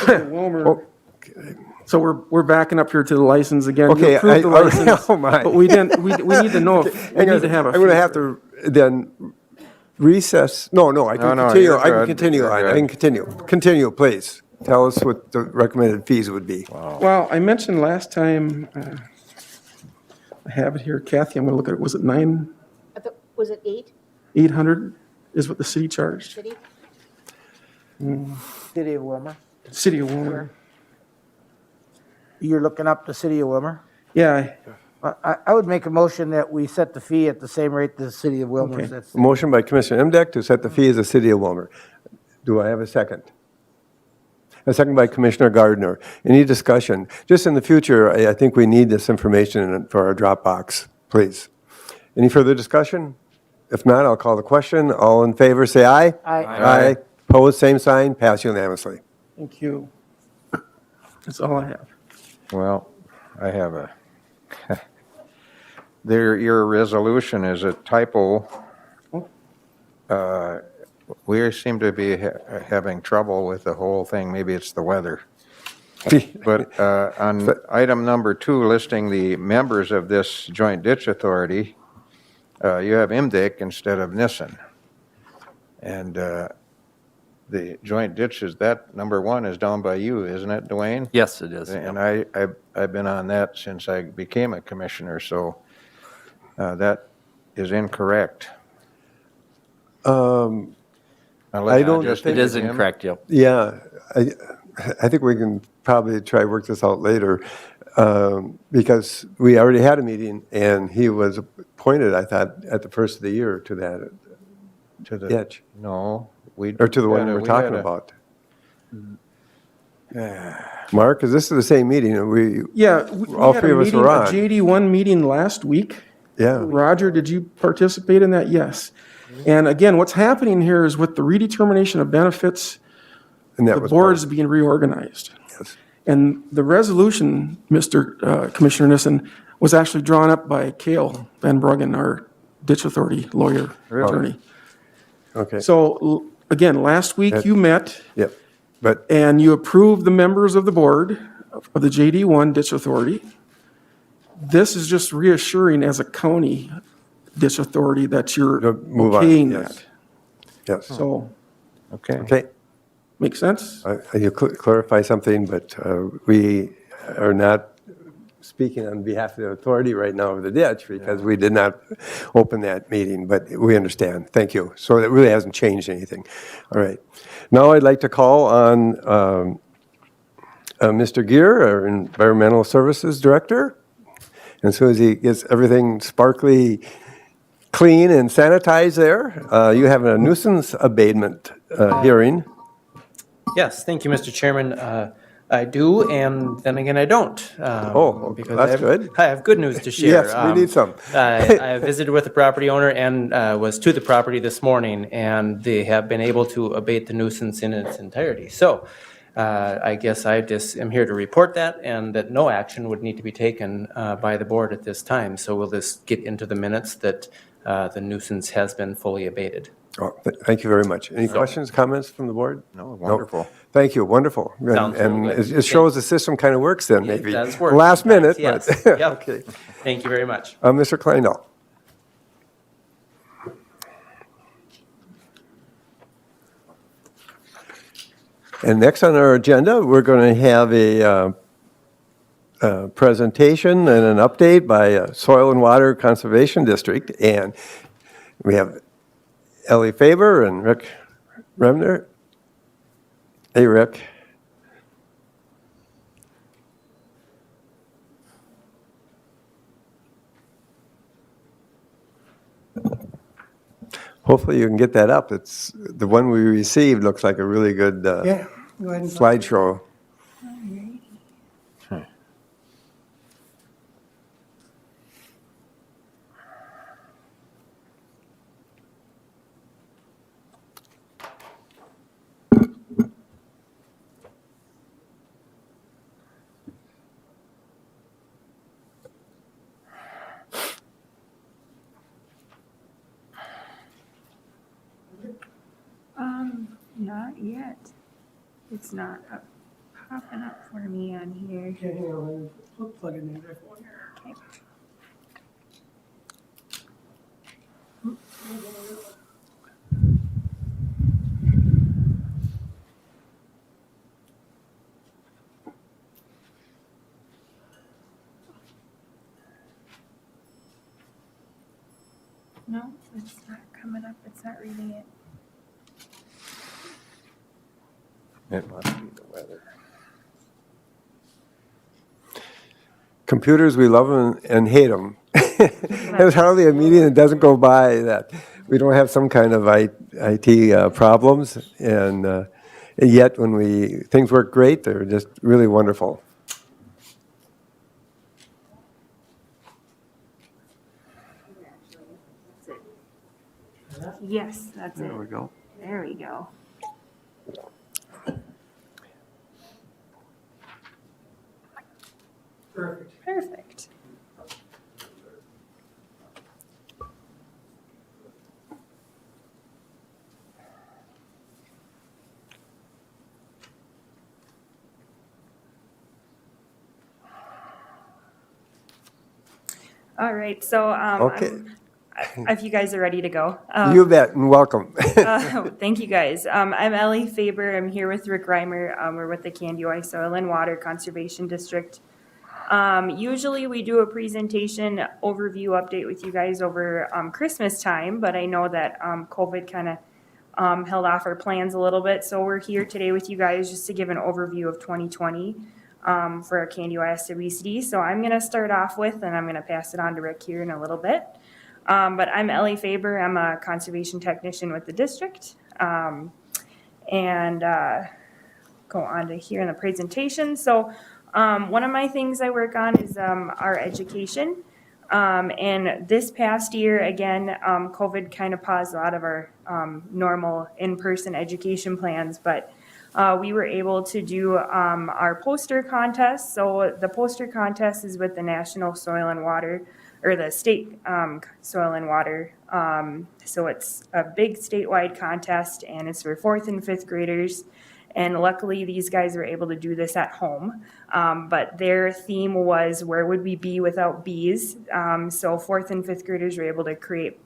city of Wilmer, so we're backing up here to the license again. You Okay, approved the license, oh my. but we didn't, we need to know if, we need to have a I'm going to fee. have to then recess? No, I can No, continue. you're I can good. continue You're on. I good. can continue. Continue, please. Tell us what the recommended fees would be. Well, I mentioned last time, I have it here, Kathy, I'm gonna look at it, was it Was it 8, 800 is what the city charged? city? City of Wilmer. City of Wilmer. You're looking up the city of Wilmer? Yeah, I would make a motion that we set the fee at the same rate the city of Wilmer Okay. sets. A motion by Commissioner Imdeck to set the fee as the city of Wilmer. Do I have a second? A second by Commissioner Gardner. Any discussion? Just in the future, I think we need this information for our Dropbox, please. Any further discussion? If not, I'll call the question. All in favor, say aye. Aye. Aye. Opposed, same sign. Pass unanimously. thank you. That's all I have. Well, I have a, your resolution is a typo. We seem to be having trouble with the whole thing. Maybe it's the weather. But on item number 2, listing the members of this joint ditch authority, you have IMDEC instead of Nissen. And the joint ditches, that number 1 is down by you, isn't it, Dwayne? Yes, it is. And I've been on that since I became a commissioner, so that is incorrect. I don't just It is him. incorrect, yep. Yeah, I think we can probably try to work this out later, because we already had a meeting, and he was appointed, I thought, at the first of the year to that To the ditch, No, we. or to the one had a- we're we talking had a- about. Mark, because this is the same meeting, and we, Yeah, we All had three a of us meeting, were a on. JD1 meeting last week. yeah, Roger, did you participate in that? Yes. And again, what's happening here is with the redetermination of benefits, and that the was. board part- is being reorganized. Yes. And the resolution, Mr. Commissioner Nissen, was actually drawn up by Cale Van Bruggen, our ditch authority lawyer, attorney. Okay, So again, last week you met yep, but, and you approved the members of the board of the JD1 Ditch Authority. This is just reassuring as a county ditch authority that you're Move on, okaying yes. that. yes, So, Okay. okay. make sense? You clarify something, but we are not speaking on behalf of the authority right now of the ditch, because we did not open that meeting, but we understand. Thank you. So it really hasn't changed anything. All right. Now I'd like to call on Mr. Gear, our Environmental Services Director. And as soon as he gets everything sparkly clean and sanitized there, you have a nuisance abatement hearing. Yes, thank you, Mr. Chairman. I do, and then again, I don't. Because that's I have, good. I have good news to share. Yes, we need some. I visited with the property owner and was to the property this morning, and they have been able to abate the nuisance in its entirety. So I guess I just am here to report that, and that no action would need to be taken by the board at this time. So we'll just get into the minutes that the nuisance has been fully abated. Oh, thank you very much. Any questions, comments from the board? No, wonderful. Thank you, wonderful. Sounds real And good. it shows the system kind of works then, It maybe. does work Last minute, sometimes, but, yes. Yep. okay. Thank you very much. Mr. Kleindall. And next on our agenda, we're going to have a presentation and an update by Soil and Water Conservation District. And we have Ellie Faber and Rick Remner. Hey, Rick. Hopefully you can get that up. It's, the one we received looks like a really good Yeah, go ahead and. slideshow. Not yet. It's not popping up for me on here. Okay, hang on, let me plug in the other phone here. No, it's not coming up. It's not reading it. It must be the weather. Computers, we love them and hate them. There's hardly a meeting that doesn't go by that we don't have some kind of IT problems, and yet when things work great, they're just really wonderful. Yes, that's it. There we go. There we go. Perfect. All right, so Okay. if you guys are ready to go. You bet, and welcome. Thank you, guys. I'm Ellie Faber. I'm here with Rick Reimer. We're with the Candioi Soil and Water Conservation District. Usually we do a presentation overview update with you guys over Christmas time, but I know that COVID kind of held off our plans a little bit. So we're here today with you guys just to give an overview of 2020 for our Candioi SWCD. So I'm going to start off with, and I'm going to pass it on to Rick here in a little bit. But I'm Ellie Faber. I'm a conservation technician with the district. Go on to here in the presentation. So one of my things I work on is our education. And this past year, again, COVID kind of paused a lot of our normal in-person education plans, but we were able to do our poster contest. So the poster contest is with the National Soil and Water, or the state Soil and Water. So it's a big statewide contest, and it's for 4th and 5th graders. And luckily, these guys were able to do this at home. But their theme was, where would we be without bees? So 4th and 5th graders were able to create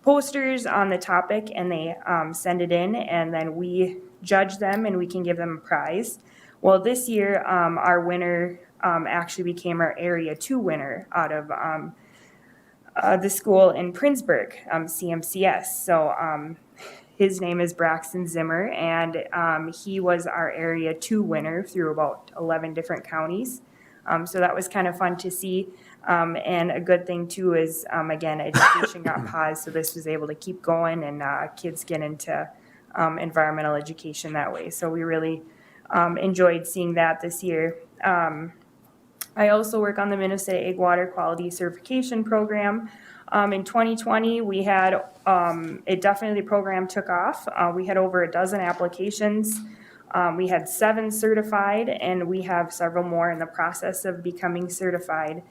posters on the topic, and they send it in, and then we judge them, and we can give them a prize. Well, this year, our winner actually became our Area 2 winner out of the school in Princeburg, CMCS. So his name is Braxton Zimmer, and he was our Area 2 winner through about 11 different counties. So that was kind of fun to see. And a good thing too is, again, education got paused, so this was able to keep going, and kids get into environmental education that way. So we really enjoyed seeing that this year. I also work on the Minnesota Ag Water Quality Certification Program. In 2020, we had, the program took off. We had over a dozen applications. We had 7 certified, and we have several more in the process of becoming certified.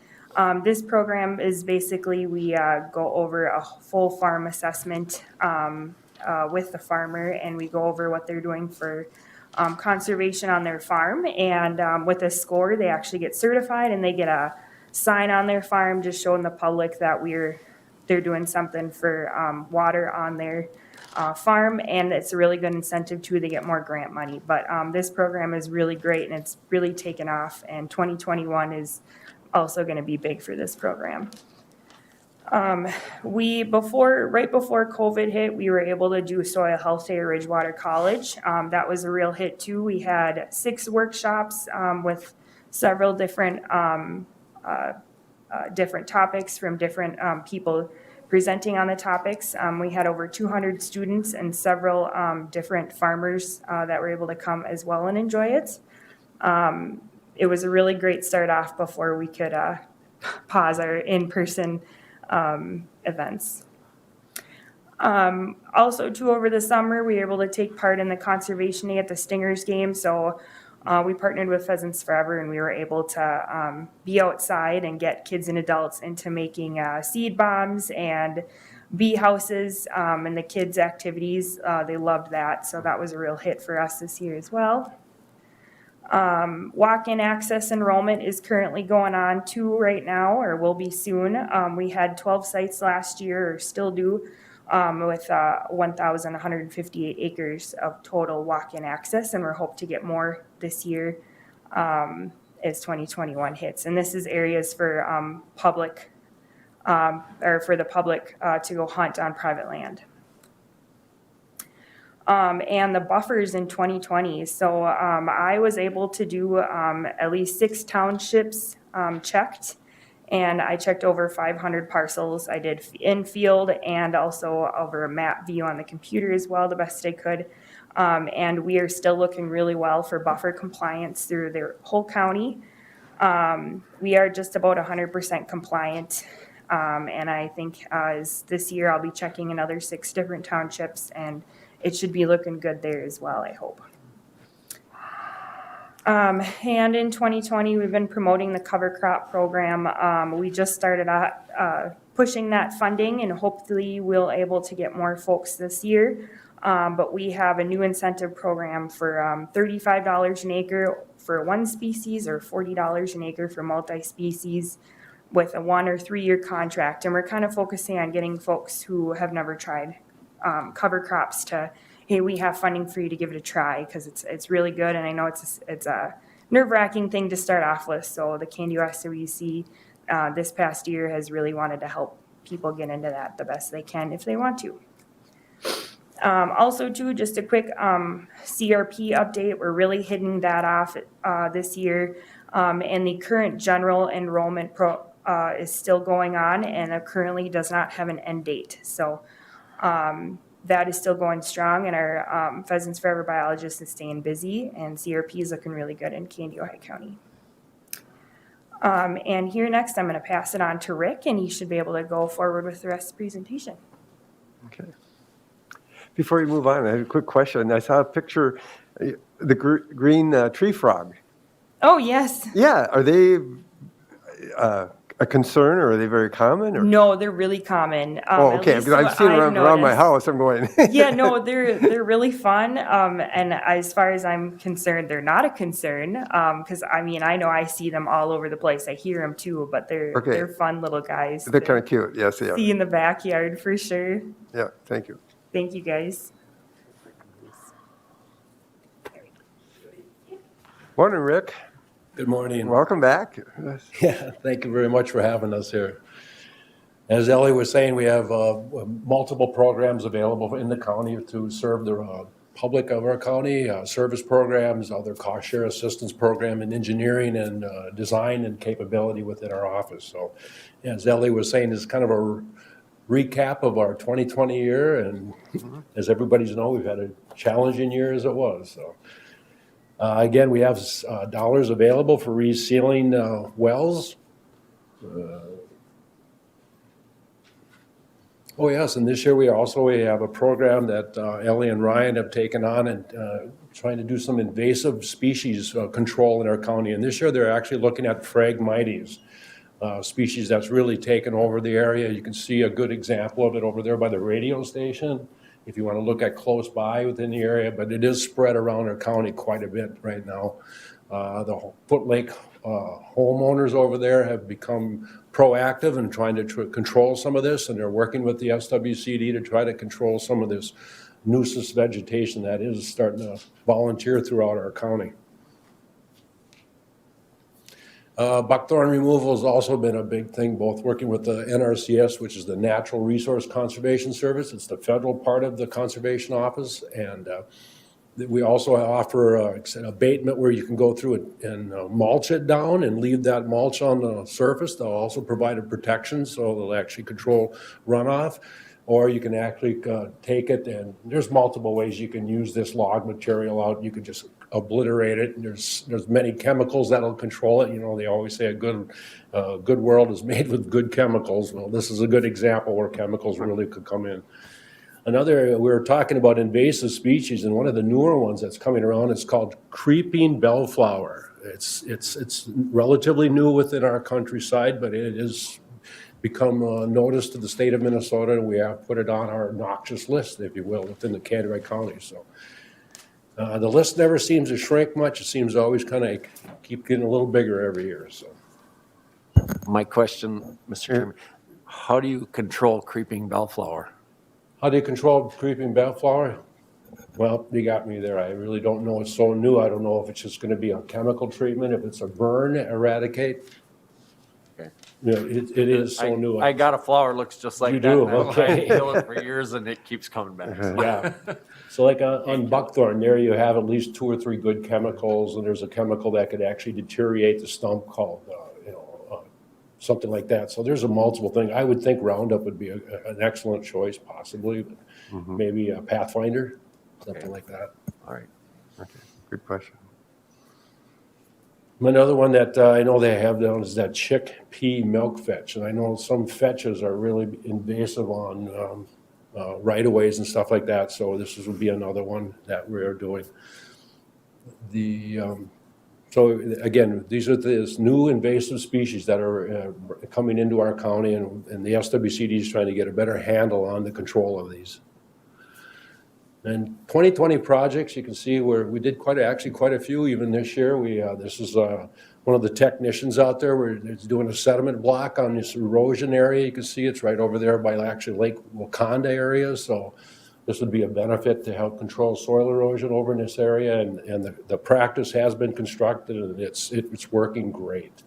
This program is basically, we go over a full farm assessment with the farmer, and we go over what they're doing for conservation on their farm. And with a score, they actually get certified, and they get a sign on their farm just showing the public that they're doing something for water on their farm, and it's a really good incentive too to get more grant money. But this program is really great, and it's really taken off, and 2021 is also going to be big for this program. Right before COVID hit, we were able to do Soil Health Day at Ridgewater College. That was a real hit too. We had 6 workshops with several different different topics from different people presenting on the topics. We had over 200 students and several different farmers that were able to come as well and enjoy it. It was a really great start off before we could pause our in-person events. Also too, over the summer, we were able to take part in the Conservation Day at the Stingers game. So we partnered with Pheasants Forever, and we were able to be outside and get kids and adults into making seed bombs and bee houses, and the kids' activities. They loved that, so that was a real hit for us this year as well. Walk-in access enrollment is currently going on too right now, or will be soon. We had 12 sites last year, or still do, with 1,158 acres of total walk-in access, and we're hoping to get more this year as 2021 hits. And this is areas for public or for the public to go hunt on private land. And the buffers in 2020. So I was able to do at least 6 townships checked, and I checked over 500 parcels. I did in field and also over a map view on the computer as well, the best I could. And we are still looking really well for buffer compliance through the whole county. We are just about 100% compliant. And I think as this year I'll be checking another 6 different townships, and it should be looking good there as well, I hope. And in 2020, we've been promoting the cover crop program. We just started pushing that funding, and hopefully we'll able to get more folks this year. But we have a new incentive program for $35 an acre for one species or $40 an acre for multi-species with a 1 or 3 year contract. And we're kind of focusing on getting folks who have never tried cover crops to, hey, we have funding for you to give it a try, because it's really good. And I know it's a nerve-wracking thing to start off with. So the Candy SWC this past year has really wanted to help people get into that the best they can if they want to. Also too, just a quick CRP update. We're really hitting that off this year. And the current general enrollment is still going on, and it currently does not have an end date. So that is still going strong, and our Pheasants Forever biologist is staying busy, and CRP is looking really good in Candy, Ohio County. And here next, I'm going to pass it on to Rick, and he should be able to go forward with the rest of the presentation. Okay. Before we move on, I have a quick question. I saw a picture, the green tree frog. Oh, yes. Yeah, are they a concern, or are they very common? Or? No, they're really common. Oh, okay, because I've seen them around my house. I'm going. Yeah, no, they're really fun. And as far as I'm concerned, they're not a concern. Because I mean, I know I see them all over the place. I hear them too, but they're fun little guys. They're kind of cute. Yes, they are. See in the backyard for sure. Yeah, thank you. Thank you, guys. Morning, Rick. Good morning. Welcome back. Yeah, thank you very much for having us here. As Ellie was saying, we have multiple programs available in the county to serve the public of our county, service programs, other cost share assistance program in engineering and design and capability within our office. So as Ellie was saying, it's kind of a recap of our 2020 year. And as everybody's know, we've had a challenging year as it was. So. Again, we have dollars available for resealing wells. Oh yes, and this year we have a program that Ellie and Ryan have taken on and trying to do some invasive species control in our county. And this year they're actually looking at Phragmites, species that's really taken over the area. You can see a good example of it over there by the radio station, if you want to look at close by within the area, but it is spread around our county quite a bit right now. The Foot Lake homeowners over there have become proactive in trying to control some of this, and they're working with the SWCD to try to control some of this nuisance vegetation that is starting to volunteer throughout our county. Buckthorn removal has also been a big thing, both working with the NRCS, which is the Natural Resource Conservation Service. It's the federal part of the Conservation Office. And we also offer an abatement where you can go through it and mulch it down and leave that mulch on the surface. They'll also provide a protection, so they'll actually control runoff. Or you can actually take it, and there's multiple ways you can use this log material out. You could just obliterate it. And there's many chemicals that'll control it. You know, they always say a good world is made with good chemicals. Well, this is a good example where chemicals really could come in. Another area, we were talking about invasive species, and one of the newer ones that's coming around is called creeping bellflower. It's relatively new within our countryside, but it is become notice to the state of Minnesota, and we have put it on our noxious list, if you will, within the Canterbury County. So the list never seems to shrink much. It seems to always kind of keep getting a little bigger every year. So My question, Mr. Chairman, how do you control creeping bellflower? how do you control creeping bellflower? Well, you got me there. I really don't know. It's so new. I don't know if it's just going to be a chemical treatment, if it's a burn, eradicate. Okay. You know, it is so new. I got a flower looks just like You that. do? and I've Okay. had to kill it for years and it keeps coming back. Yeah. So like on buckthorn, there you have at least 2 or 3 good chemicals, and there's a chemical that could actually deteriorate the stump called, something like that. So there's a multiple thing. I would think Roundup would be an excellent choice possibly, but maybe a Pathfinder, something like that. All right. Okay. Good question. Another one that I know they have down is that chickpea milk fetch. And I know some fetches are really invasive on right-of-ways and stuff like that. So this would be another one that we're doing. So again, these are these new invasive species that are coming into our county, and the SWCD is trying to get a better handle on the control of these. And 2020 projects, you can see where we did quite a few even this year. This is one of the technicians out there. We're doing a sediment block on this erosion area. You can see it's right over there by actually Lake Wakanda area. So this would be a benefit to help control soil erosion over in this area. And the practice has been constructed, and it's working great.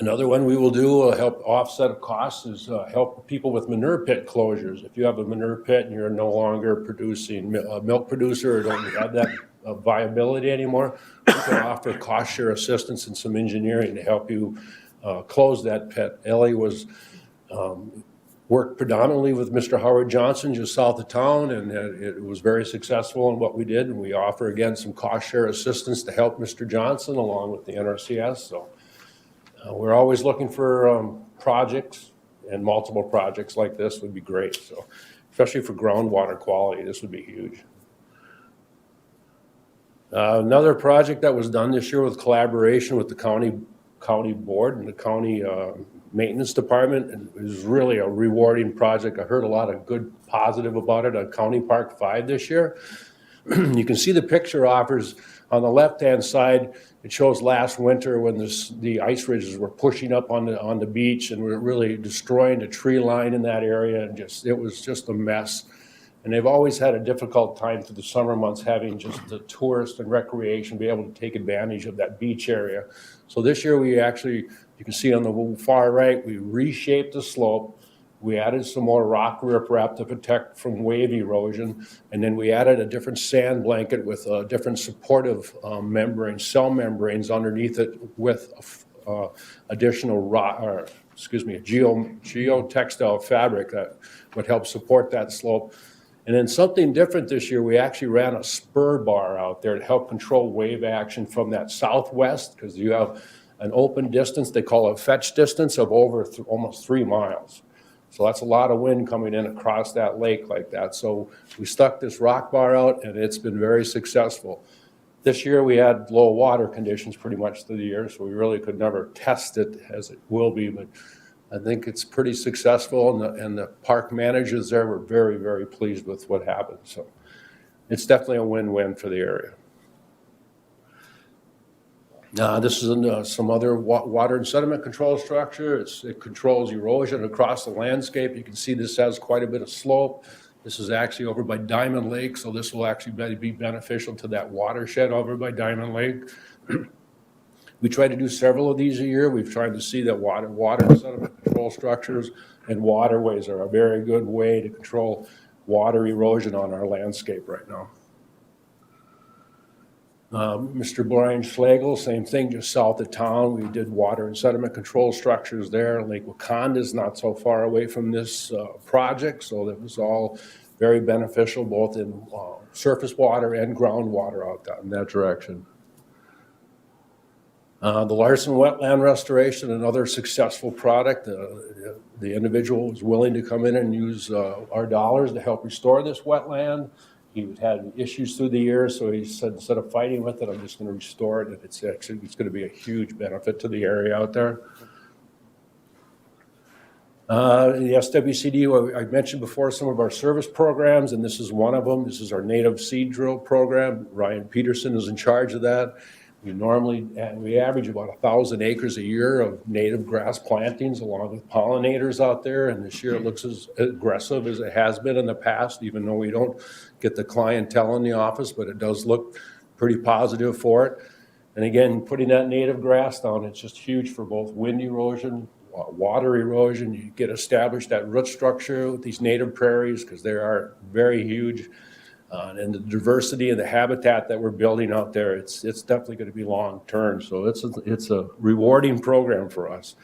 Another one we will do help offset costs is help people with manure pit closures. If you have a manure pit and you're no longer producing a milk producer or don't have that viability anymore, we can offer cost share assistance and some engineering to help you close that pit. Ellie worked predominantly with Mr. Howard Johnson just south of town, and it was very successful in what we did. And we offer again some cost share assistance to help Mr. Johnson along with the NRCS. So. We're always looking for projects, and multiple projects like this would be great. So, especially for groundwater quality, this would be huge. Another project that was done this year with collaboration with the county board and the county maintenance department, and it was really a rewarding project. I heard a lot of good positive about it on County Park 5 this year. You can see the picture offers on the left-hand side. It shows last winter when the ice ridges were pushing up on the beach and were really destroying the tree line in that area, and it was just a mess. And they've always had a difficult time through the summer months having just the tourists and recreation be able to take advantage of that beach area. So this year we actually, you can see on the far right, we reshaped the slope. We added some more rock riprap to protect from wave erosion, and then we added a different sand blanket with different supportive cell membranes underneath it with additional geotextile fabric that would help support that slope. And then something different this year, we actually ran a spur bar out there to help control wave action from that southwest, because you have an open distance, they call it a fetch distance of over almost 3 miles. So that's a lot of wind coming in across that lake like that. So we stuck this rock bar out, and it's been very successful. This year we had low water conditions pretty much through the year, so we really could never test it as it will be, but I think it's pretty successful, and the park managers there were very, very pleased with what happened. So it's definitely a win-win for the area. This is some other water and sediment control structure. It controls erosion across the landscape. You can see this has quite a bit of slope. This is actually over by Diamond Lake, so this will actually be beneficial to that watershed over by Diamond Lake. We try to do several of these a year. We've tried to see that water and sediment control structures and waterways are a very good way to control water erosion on our landscape right now. Mr. Brian Schlegel, same thing, just south of town. We did water and sediment control structures there. Lake Wakanda is not so far away from this project, so that was all very beneficial, both in surface water and groundwater out in that direction. The Larson Wetland Restoration, another successful product. The individual was willing to come in and use our dollars to help restore this wetland. He had issues through the years, so he said, instead of fighting with it, I'm just going to restore it, and it's going to be a huge benefit to the area out there. The SWCD, I mentioned before some of our service programs, and this is one of them. This is our native seed drill program. Ryan Peterson is in charge of that. We average about 1,000 acres a year of native grass plantings along with pollinators out there, and this year it looks as aggressive as it has been in the past, even though we don't get the clientele in the office, but it does look pretty positive for it. And again, putting that native grass down, it's just huge for both wind erosion, water erosion. You get established that root structure with these native prairies because they are very huge. And the diversity of the habitat that we're building out there, it's definitely going to be long-term. So it's a rewarding program for us.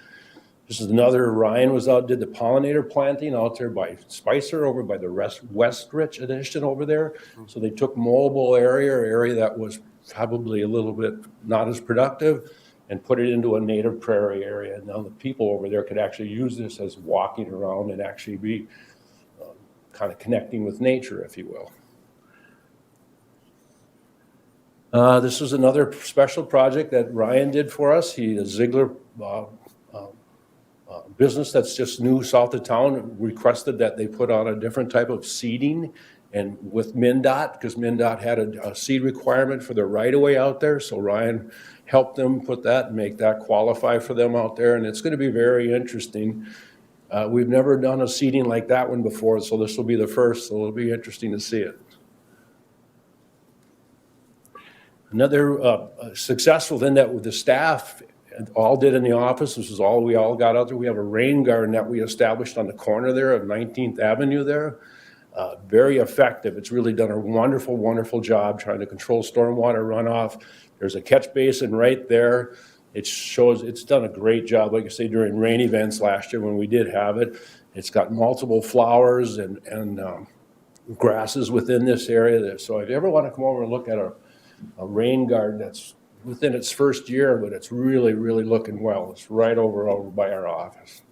This is another, Ryan was out, did the pollinator planting out there by Spicer over by the Westridge addition over there. So they took mobile area that was probably a little bit not as productive and put it into a native prairie area. And now the people over there could actually use this as walking around and actually be kind of connecting with nature, if you will. This was another special project that Ryan did for us. He, a Ziegler business that's just new south of town, requested that they put on a different type of seeding and with MnDOT, because MnDOT had a seed requirement for their right-of-way out there. So Ryan helped them put that and make that qualify for them out there. And it's going to be very interesting. We've never done a seeding like that one before, so this will be the first. So it'll be interesting to see it. Another successful thing that with the staff all did in the office, this is all we all got out there. We have a rain garden that we established on the corner there of 19th Avenue there. Very effective. It's really done a wonderful, wonderful job trying to control stormwater runoff. There's a catch basin right there. It shows it's done a great job, like I say, during rain events last year when we did have it. It's got multiple flowers and grasses within this area there. So if you ever want to come over and look at a rain garden that's within its first year, but it's really, really looking well. It's right over by our office.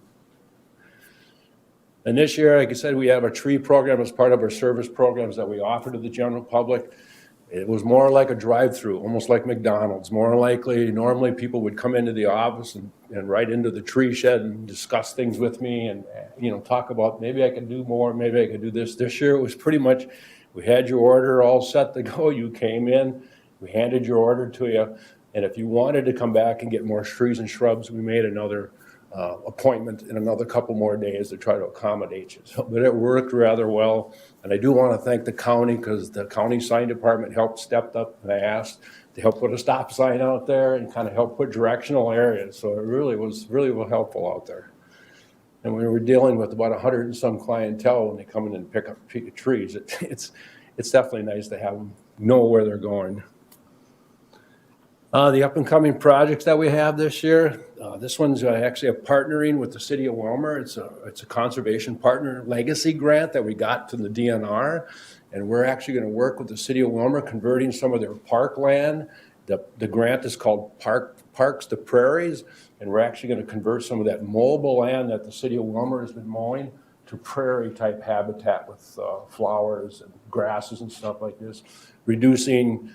And this year, like I said, we have a tree program as part of our service programs that we offer to the general public. It was more like a drive-through, almost like McDonald's. More likely, normally people would come into the office and right into the tree shed and discuss things with me and, you know, talk about maybe I can do more, maybe I can do this. This year it was pretty much, we had your order all set to go. You came in, we handed your order to you. And if you wanted to come back and get more trees and shrubs, we made another appointment in another couple more days to try to accommodate you. So, but it worked rather well. And I do want to thank the county because the county sign department stepped up and I asked to help put a stop sign out there and kind of help put directional areas. So it really was helpful out there. And when we're dealing with about 100 and some clientele when they come in and pick up trees, it's definitely nice to have them know where they're going. The up and coming projects that we have this year, this one's actually partnering with the city of Willmar. It's a conservation partner legacy grant that we got from the DNR. And we're actually going to work with the city of Willmar converting some of their park land. The grant is called Parks to Prairies. And we're actually going to convert some of that mobile land that the city of Willmar has been mowing to prairie type habitat with flowers and grasses and stuff like this, reducing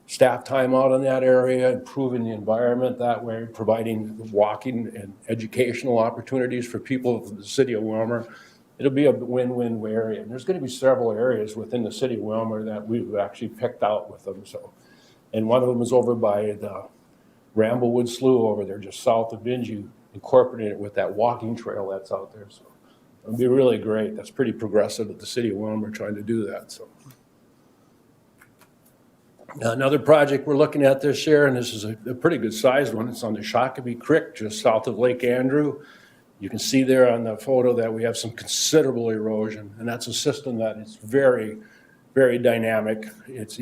staff time out in that area, improving the environment that way, providing walking and educational opportunities for people of the city of Willmar. It'll be a win-win area. And there's going to be several areas within the city of Willmar that we've actually picked out with them. So, and one of them is over by the Ramblewood Slough over there, just south of Vinju, incorporating it with that walking trail that's out there. So it'll be really great. That's pretty progressive at the city of Willmar trying to do that. So. Another project we're looking at this year, and this is a pretty good sized one, it's on the Shakopee Creek, just south of Lake Andrew. You can see there on the photo that we have some considerable erosion, and that's a system that is very, very dynamic. It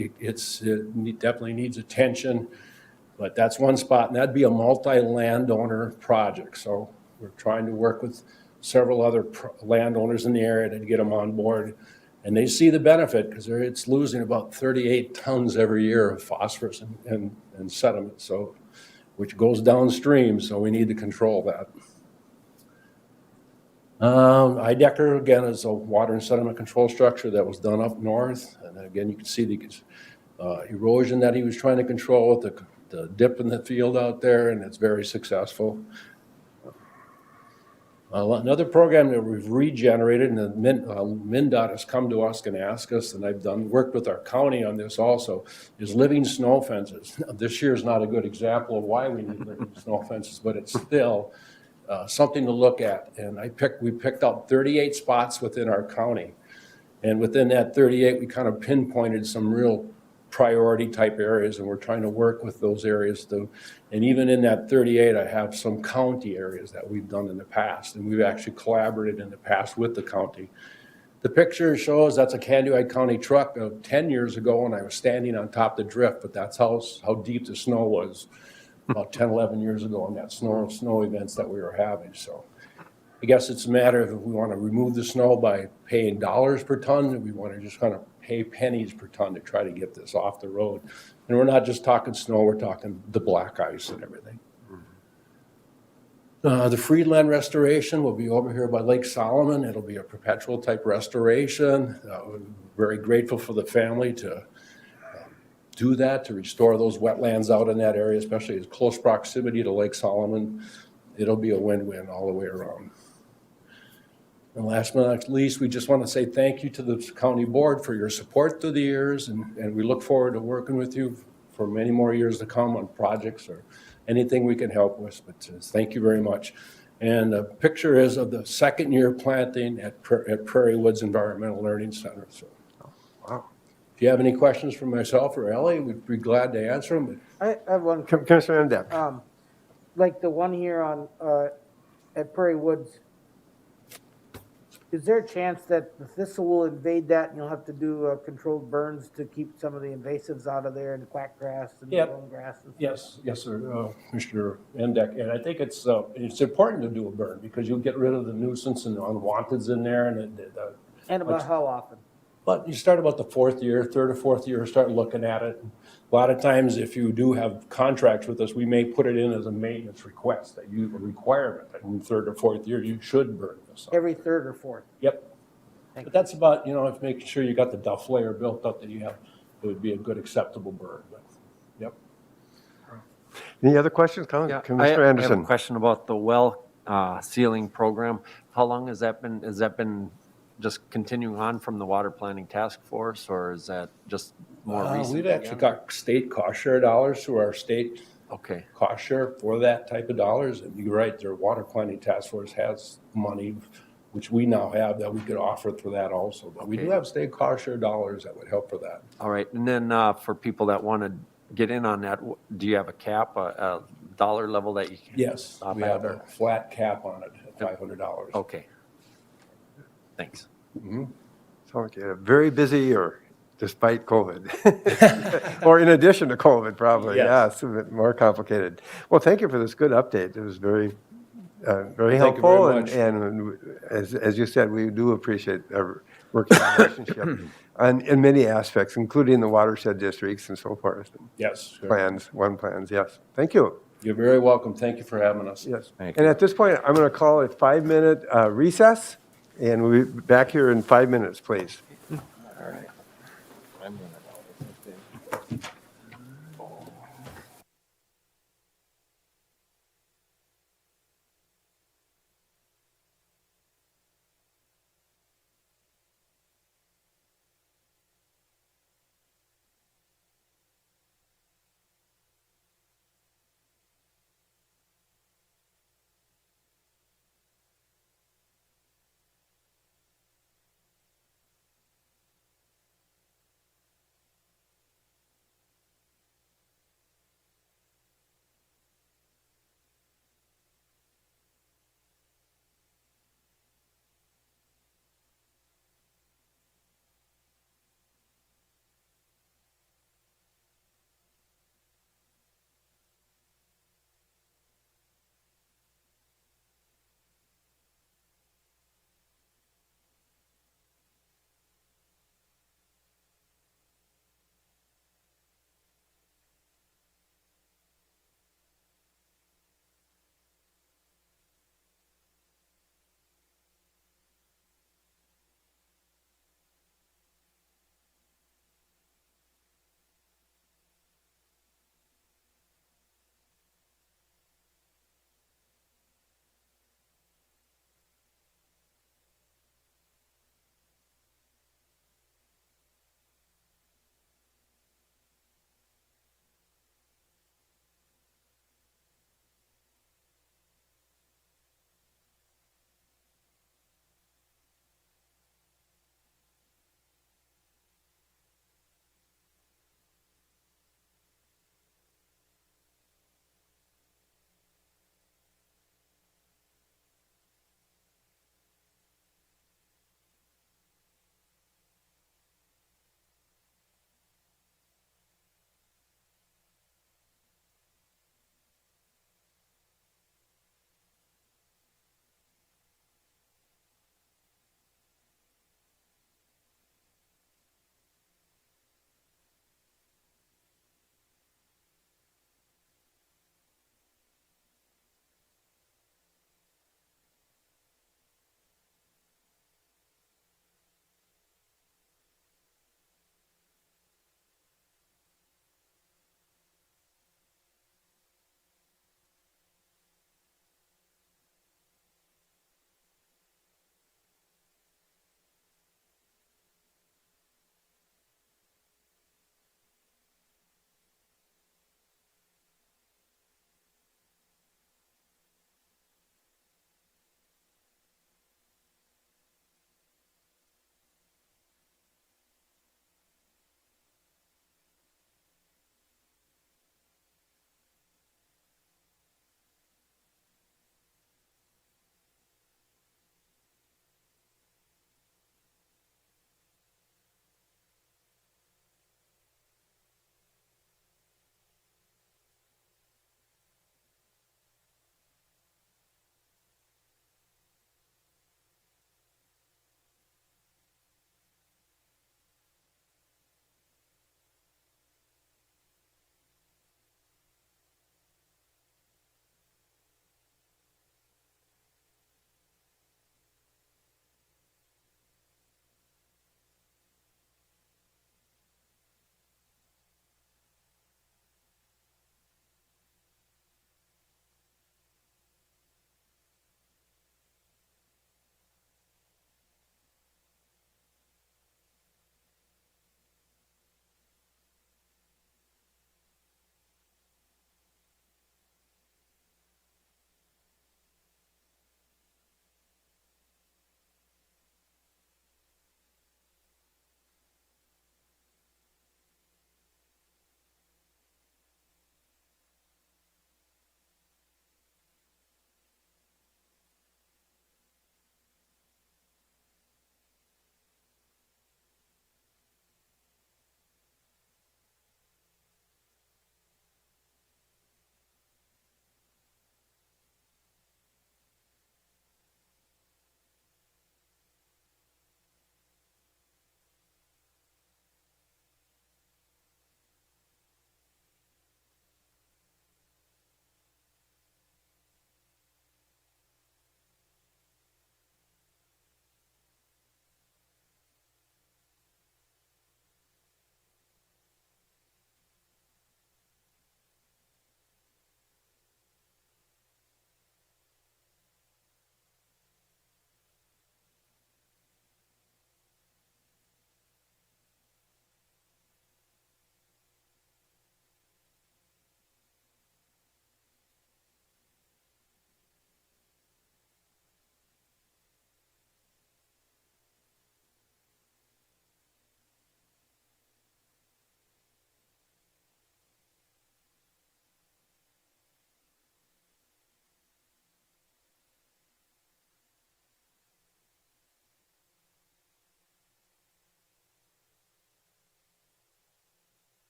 definitely needs attention, but that's one spot, and that'd be a multi-landowner project. So we're trying to work with several other landowners in the area to get them on board. And they see the benefit because it's losing about 38 tons every year of phosphorus and sediment, so which goes downstream, so we need to control that. Idecker, again, is a water and sediment control structure that was done up north. And again, you can see the erosion that he was trying to control with the dip in the field out there, and it's very successful. Another program that we've regenerated, and MnDOT has come to us and asked us, and I've worked with our county on this also, is living snow fences. Now, this year is not a good example of why we need living snow fences, but it's still something to look at. And we picked out 38 spots within our county. And within that 38, we kind of pinpointed some real priority type areas, and we're trying to work with those areas to, and even in that 38, I have some county areas that we've done in the past, and we've actually collaborated in the past with the county. The picture shows that's a Candiac County truck of 10 years ago, and I was standing on top of the drift, but that's how deep the snow was about 10, 11 years ago in that snow events that we were having. So I guess it's a matter of if we want to remove the snow by paying dollars per ton, or we want to just kind of pay pennies per ton to try to get this off the road. And we're not just talking snow, we're talking the black ice and everything. The Friedland restoration will be over here by Lake Solomon. It'll be a perpetual type restoration. We're very grateful for the family to do that, to restore those wetlands out in that area, especially in close proximity to Lake Solomon. It'll be a win-win all the way around. And last but not least, we just want to say thank you to the county board for your support through the years, and we look forward to working with you for many more years to come on projects or anything we can help with, but thank you very much. And the picture is of the second year planting at Prairie Woods Environmental Learning Center. So, Wow. if you have any questions for myself or Ellie, we'd be glad to answer them. I have one. Commissioner Endek. Like the one here on, at Prairie Woods, is there a chance that the thistle will invade that and you'll have to do controlled burns to keep some of the invasives out of there and the quackgrass and the Yeah. long grass? And Yes, sir, Commissioner Endek. And I think it's important to do a burn because you'll get rid of the nuisance and the unwanteds in there. And about how often? But you start about the third or fourth year, start looking at it. A lot of times, if you do have contracts with us, we may put it in as a maintenance request, a requirement that in third or fourth year, you should burn this. Every third or fourth? Yep. But that's about, if making sure you got the duff layer built up that you have, it would be a good acceptable burn. But, yep. Any other questions, Yeah, Commissioner I have Anderson? a question about the well sealing program. How long has that been just continuing on from the water planning task force, or is that just more recent? We've actually got state cost share dollars through our state Okay. cost share for that type of dollars. And you're right, their water planning task force has money, which we now have, that we could offer through that also. But we do Okay. have state cost share dollars that would help for that. All right, and then for people that want to get in on that, do you have a cap, a dollar level that you can? Yes, stop we at, have or- a flat cap on it at $500. Okay. Thanks. So, okay, very busy year, despite COVID. Or in addition to COVID, probably, Yes. yes, a bit more complicated. Well, thank you for this good update. It was very Thank you helpful. very much. And as you said, we do appreciate our working relationship in many aspects, including the watershed districts and so forth. Yes. sure. Plans, yes. Thank you. You're very welcome. Thank you for having us. Yes. Thank And at this point, I'm going to call a 5-minute recess, and we'll be back here in 5 minutes, please.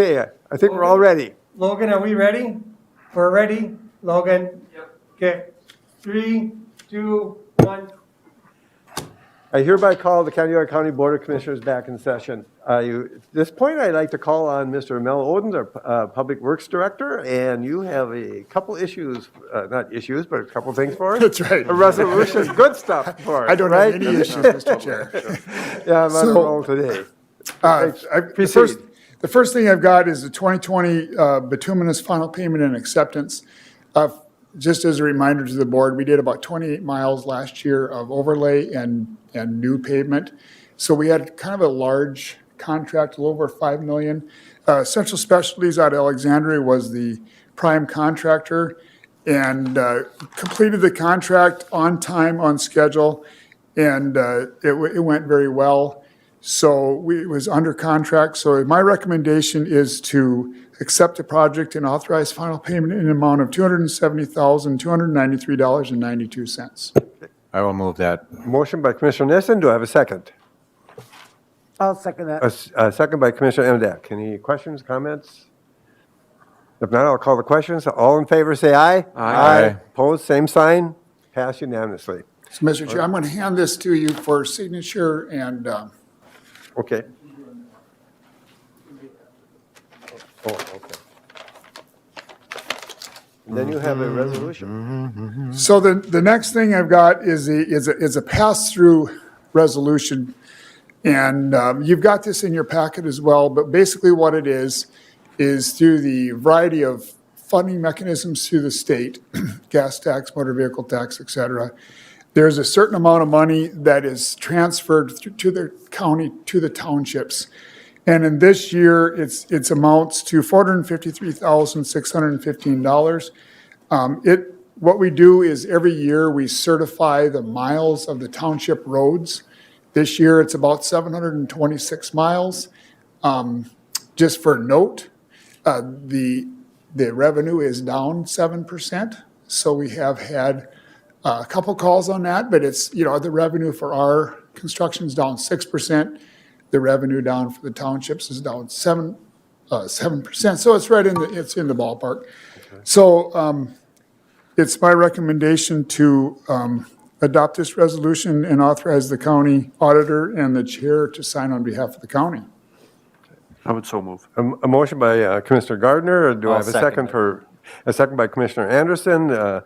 Okay, I think we're all ready. Logan, are we ready? We're ready? Logan? Yep. Okay. 3, 2, 1. I hereby call the Candidato County Board of Commissioners back in session. At this point, I'd like to call on Mr. Mel Odens, our Public Works Director, and you have a couple issues, not issues, but a couple things for us. That's right. A resolution, good stuff for us, I don't right? have any issues, Mr. Chair. Yeah, I'm on a So, roll today. The first thing I've got is the 2020 bituminous final payment and acceptance. Just as a reminder to the board, we did about 28 miles last year of overlay and new pavement. So we had kind of a large contract, a little over $5 million. Central Specialties out of Alexandria was the prime contractor and completed the contract on time, on schedule, and it went very well. So it was under contract. So my recommendation is to accept the project and authorize final payment in an amount of $270,293.92. I will move that. Motion by Commissioner Nissen, do I have a second? I'll second that. A second by Commissioner Emdak. Any questions, comments? If not, I'll call the questions. All in favor, say aye. Aye. Opposed, same sign. Pass unanimously. So, Mr. Chair, I'm going to hand this to you for signature and Okay. Oh, okay. And then you have a resolution. so the next thing I've got is a pass-through resolution. And you've got this in your packet as well, but basically what it is through the variety of funding mechanisms through the state, gas tax, motor vehicle tax, et cetera, there's a certain amount of money that is transferred to the county, to the townships. And in this year, it amounts to $453,615. What we do is every year we certify the miles of the township roads. This year, it's about 726 miles. Just for note, the revenue is down 7%. So we have had a couple calls on that, but it's, the revenue for our construction is down 6%. The revenue down for the townships is down 7%. So it's it's in the ballpark. So it's my recommendation to adopt this resolution and authorize the county auditor and the chair to sign on behalf of the county. I would so move. A motion by Commissioner Gardner, or do I I'll have a second second a second by Commissioner Anderson to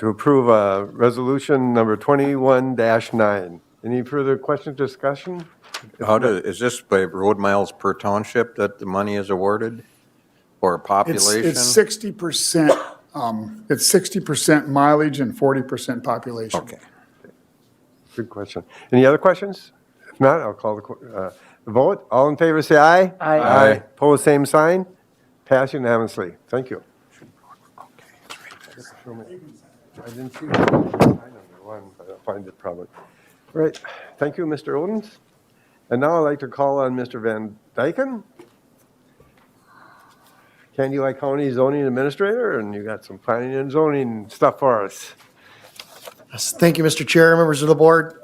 approve resolution number 21-9. Any further questions, discussion? Is this by road miles per township that the money is awarded? Or population? It's 60%, it's 60% mileage and 40% population. Okay. Good question. Any other questions? If not, I'll call the vote. All in favor, say aye. Aye. Aye. Opposed, same sign. Pass unanimously. Thank you. I didn't see that. One, but I'll find it probably. Right. Thank you, Mr. Odens. And now I'd like to call on Mr. Van Dyken, Candy Lake County Zoning Administrator, and you got some planning and zoning stuff for us. Thank you, Mr. Chair, members of the board.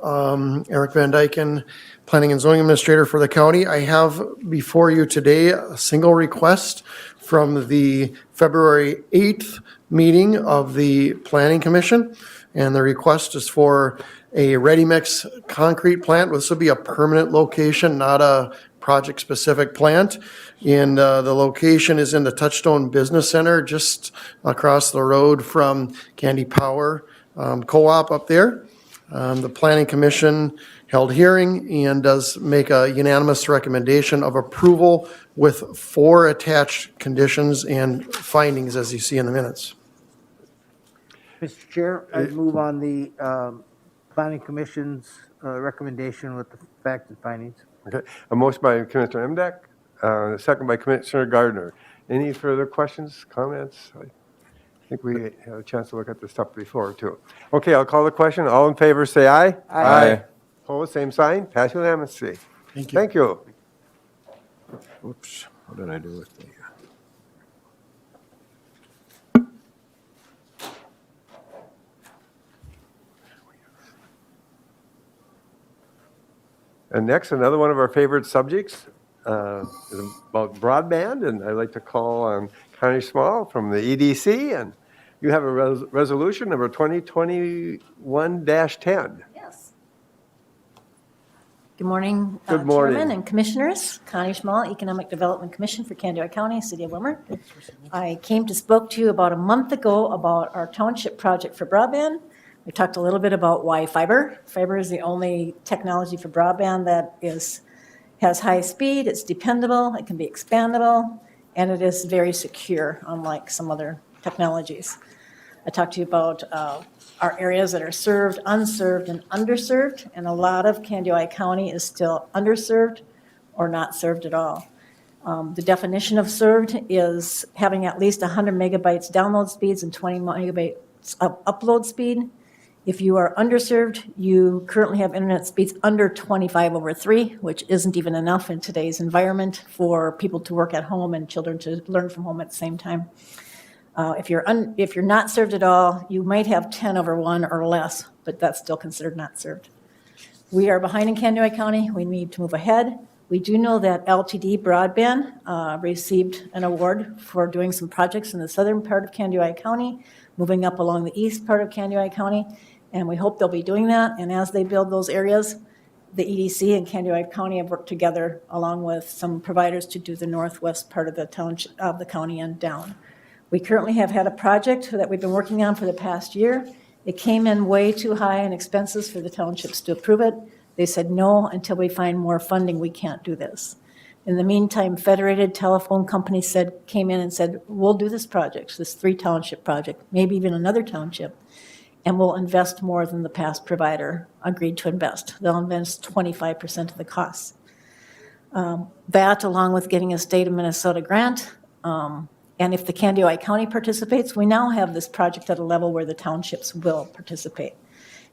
Eric Van Dyken, Planning and Zoning Administrator for the county. I have before you today a single request from the February 8th meeting of the Planning Commission. And the request is for a ready-mix concrete plant. This will be a permanent location, not a project-specific plant. And the location is in the Touchstone Business Center, just across the road from Candy Power Co-op up there. The Planning Commission held hearing and does make a unanimous recommendation of approval with 4 attached conditions and findings, as you see in the minutes. Mr. Chair, I'd move on the Planning Commission's recommendation with the facts and findings. Okay. A motion by Commissioner Emdak, a second by Commissioner Gardner. Any further questions, comments? I think we had a chance to look at this stuff before, too. Okay, I'll call the question. All in favor, say aye. Aye. Opposed, same sign. Pass unanimously. Thank you. Thank you. Oops, what did I do with the? And next, another one of our favorite subjects, is about broadband, and I'd like to call on Connie Small from the EDC, and you have a resolution number 2021-10. Yes. Good morning, Good morning. Chairman and Commissioners. Connie Schmall, Economic Development Commission for Candioi County, City of Wilmer. I came to spoke to you about a month ago about our township project for broadband. We talked a little bit about why fiber. Fiber is the only technology for broadband that has high speed, it's dependable, it can be expandable, and it is very secure, unlike some other technologies. I talked to you about our areas that are served, unserved, and underserved, and a lot of Candioi County is still underserved or not served at all. The definition of served is having at least 100 megabytes download speeds and 20 megabytes of upload speed. If you are underserved, you currently have internet speeds under 25/3, which isn't even enough in today's environment for people to work at home and children to learn from home at the same time. If you're not served at all, you might have 10/1 or less, but that's still considered not served. We are behind in Candioi County. We need to move ahead. We do know that LTD Broadband received an award for doing some projects in the southern part of Candioi County, moving up along the east part of Candioi County, and we hope they'll be doing that. And as they build those areas, the EDC and Candioi County have worked together along with some providers to do the northwest part of the township of the county and down. We currently have had a project that we've been working on for the past year. It came in way too high in expenses for the townships to approve it. They said, no, until we find more funding, we can't do this. In the meantime, Federated Telephone Company came in and said, we'll do this project, this 3-township project, maybe even another township, and we'll invest more than the past provider agreed to invest. They'll invest 25% of the costs. That, along with getting a state of Minnesota grant, and if the Candioi County participates, we now have this project at a level where the townships will participate.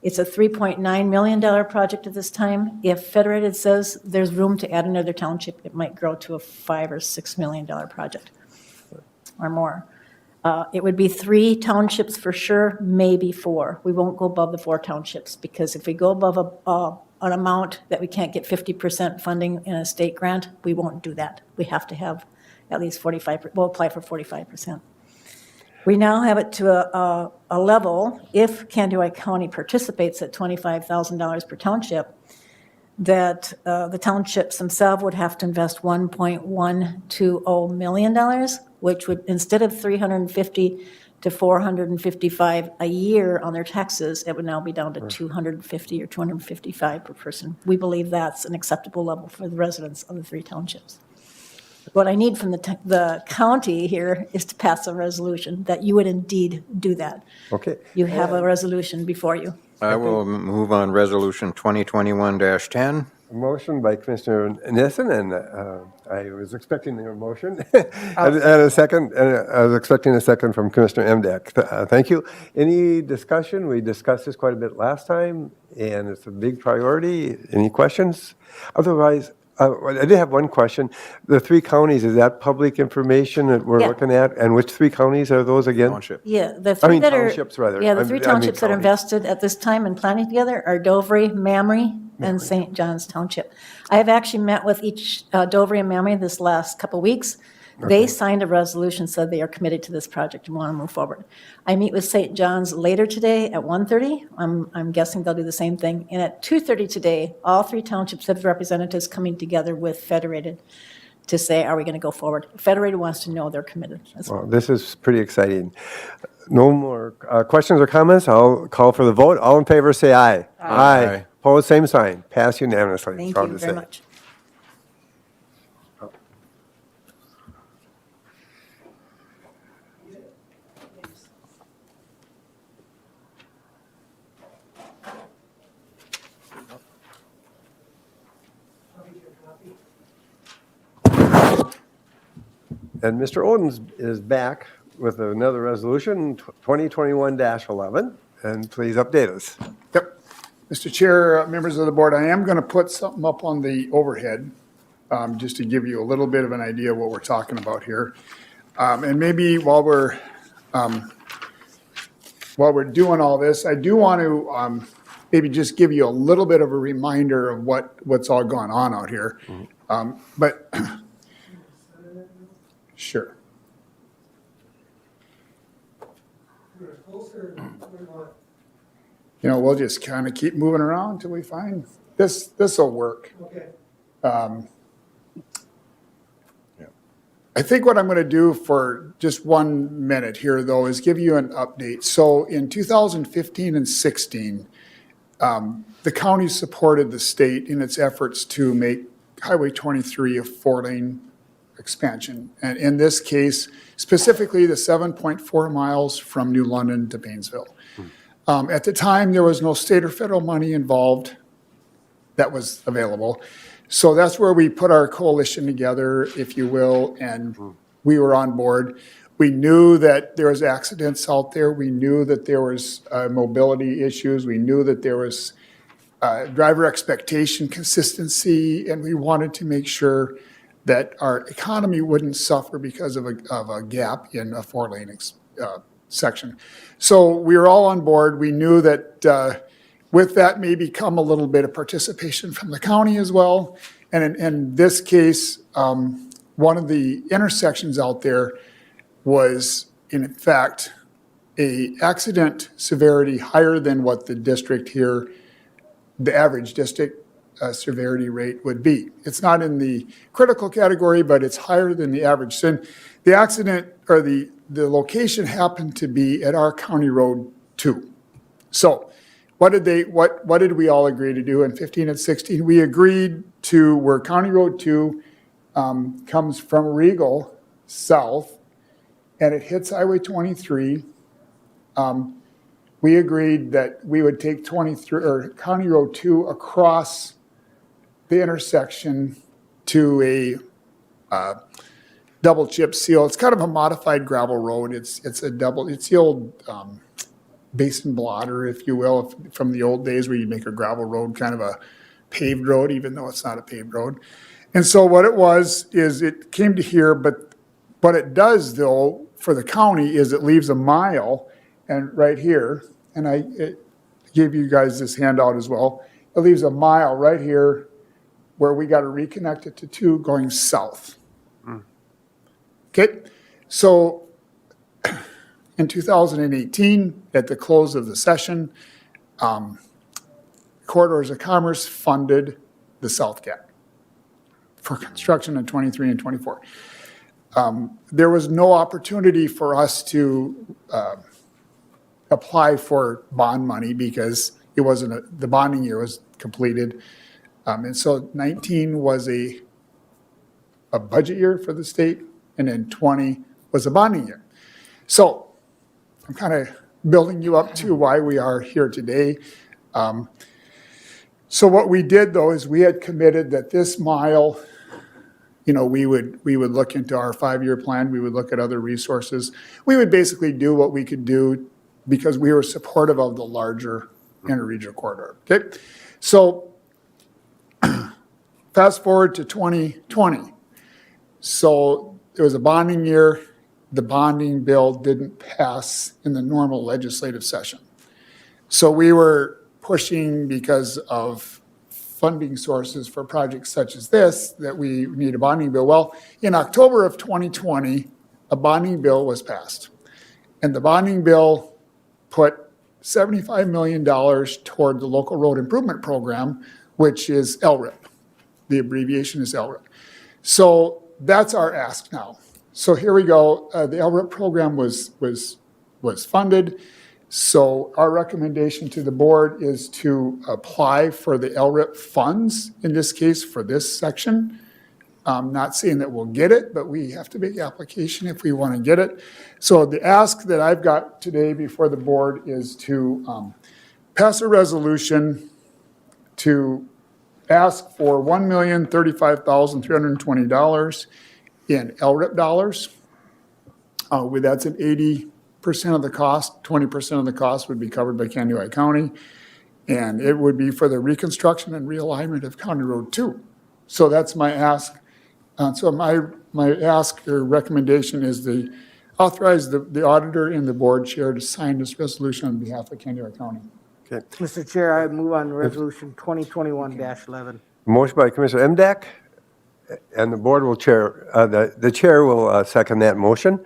It's a $3.9 million project at this time. If Federated says there's room to add another township, it might grow to a $5 or $6 million project or more. It would be 3 townships for sure, maybe 4. We won't go above the 4 townships because if we go above an amount that we can't get 50% funding in a state grant, we won't do that. We have to have at least 45%, we'll apply for 45%. We now have it to a level, if Candioi County participates at $25,000 per township, that the townships themselves would have to invest $1.120 million, which would, instead of $350 to $455 a year on their taxes, it would now be down to $250 or $255 per person. We believe that's an acceptable level for the residents of the 3 townships. What I need from the county here is to pass a resolution that you would indeed do that. Okay. You have a resolution before you. I will move on Resolution 2021-10. A motion by Commissioner Nissen, and I was expecting your motion. And a second, I was expecting a second from Commissioner Emdek. Thank you. Any discussion? We discussed this quite a bit last time, and it's a big priority. Any questions? Otherwise, I did have one question. The 3 counties, is that public information that we're Yeah. looking at? And which 3 counties are those again? Township. Yeah, the 3 that are. Townships, rather. Yeah, the I 3 mean townships that are counties. invested at this time in planning together are Dovry, Mamre, and St. John's Township. I have actually met with each Dovry and Mamre this last couple weeks. They signed a resolution, said they are committed to this project and want to move forward. I meet with St. John's later today at 1:30. I'm guessing they'll do the same thing. And at 2:30 today, all 3 townships have representatives coming together with Federated to say, are we going to go forward? Federated wants to know they're committed as well. Well, this is pretty exciting. No more questions or comments? I'll call for the vote. All in favor, say aye. Aye. Opposed, same sign. Pass unanimously. Thank Proud you to very say. much. And Mr. Odens is back with another resolution, 2021-11, and please update us. Yep. Mr. Chair, members of the board, I am going to put something up on the overhead, just to give you a little bit of an idea of what we're talking about here. And maybe while we're doing all this, I do want to maybe just give you a little bit of a reminder of what's all gone on out here. But, sure. You know, we'll just kind of keep moving around until we find, this will work. Okay. I think what I'm going to do for just 1 minute here, though, is give you an update. So in 2015 and 16, the county supported the state in its efforts to make Highway 23 a 4-lane expansion. And in this case, specifically the 7.4 miles from New London to Painesville. At the time, there was no state or federal money involved that was available. So that's where we put our coalition together, if you will, and we were on board. We knew that there was accidents out there. We knew that there was mobility issues. We knew that there was driver expectation consistency, and we wanted to make sure that our economy wouldn't suffer because of a gap in a 4-lane section. So we were all on board. We knew that with that may become a little bit of participation from the county as well. And in this case, one of the intersections out there was, in fact, a accident severity higher than what the district here, the average district severity rate would be. It's not in the critical category, but it's higher than the average. So the accident, or the location happened to be at our County Road 2. So what did we all agree to do in 15 and 16? We agreed to where County Road 2 comes from Regal south, and it hits Highway 23. We agreed that we would take 23 or County Road 2 across the intersection to a double chip seal. It's kind of a modified gravel road. It's the old basin blotter, if you will, from the old days where you make a gravel road kind of a paved road, even though it's not a paved road. And so what it was is it came to here, but what it does though for the county is it leaves a mile, and right here, and I gave you guys this handout as well, it leaves a mile right here where we got to reconnect it to 2 going south. Okay, so in 2018, at the close of the session, Corridors of Commerce funded the South Gap for construction in 23 and 24. There was no opportunity for us to apply for bond money because it wasn't the bonding year was completed. And so 19 was a budget year for the state, and then 20 was a bonding year. So I'm kind of building you up to why we are here today. So what we did though is we had committed that this mile, you know, we would look into our 5-year plan. We would look at other resources. We would basically do what we could do because we were supportive of the larger interregional corridor. Okay, so fast forward to 2020. So it was a bonding year. The bonding bill didn't pass in the normal legislative session. So we were pushing because of funding sources for projects such as this, that we need a bonding bill. Well, in October of 2020, a bonding bill was passed. And the bonding bill put $75 million toward the local road improvement program, which is LRIP. The abbreviation is LRIP. So that's our ask now. So here we go. The LRIP program was funded. So our recommendation to the board is to apply for the LRIP funds, in this case for this section. I'm not saying that we'll get it, but we have to make application if we want to get it. So the ask that I've got today before the board is to pass a resolution to ask for $1,035,320 in LRIP dollars. That's an 80% of the cost. 20% of the cost would be covered by Kaneohe County, and it would be for the reconstruction and realignment of County Road 2. So that's my ask. So my ask or recommendation is to authorize the auditor and the board chair to sign this resolution on behalf of Kaneohe County. Okay. Mr. Chair, I move on resolution 2021-11. Motion by Commissioner Emdak, And the board will chair, the chair will second that motion.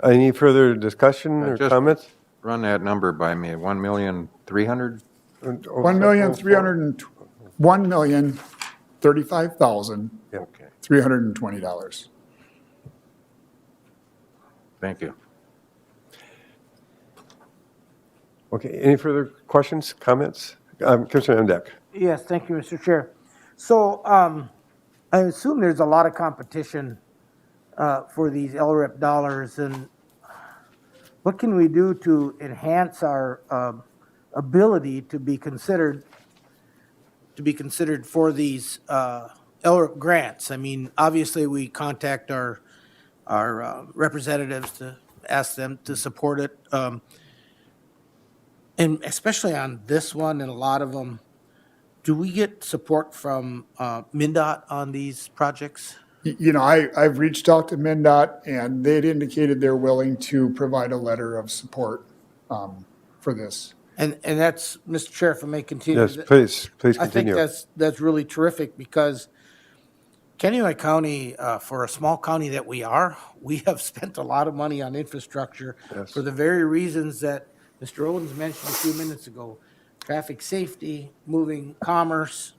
Any further discussion or Just comments? Run that number by me, 1,300,000? $1,335,320. Thank you. Okay, any further questions, comments? Commissioner Emdek. Yes, thank you, Mr. Chair. So I assume there's a lot of competition for these LRIP dollars, and what can we do to enhance our ability to be considered for these LRIP grants? I mean, obviously, we contact our representatives to ask them to support it, and especially on this one and a lot of them. Do we get support from MnDOT on these projects? You know, I've reached out to MnDOT, and they'd indicated they're willing to provide a letter of support for this. And that's, Mr. Chair, if I may continue. Yes, please continue. I think that's really terrific, because Kennewick County, for a small county that we are, we have spent a lot of money on infrastructure for the very reasons that Mr. Owens mentioned a few minutes ago. Traffic safety, moving commerce,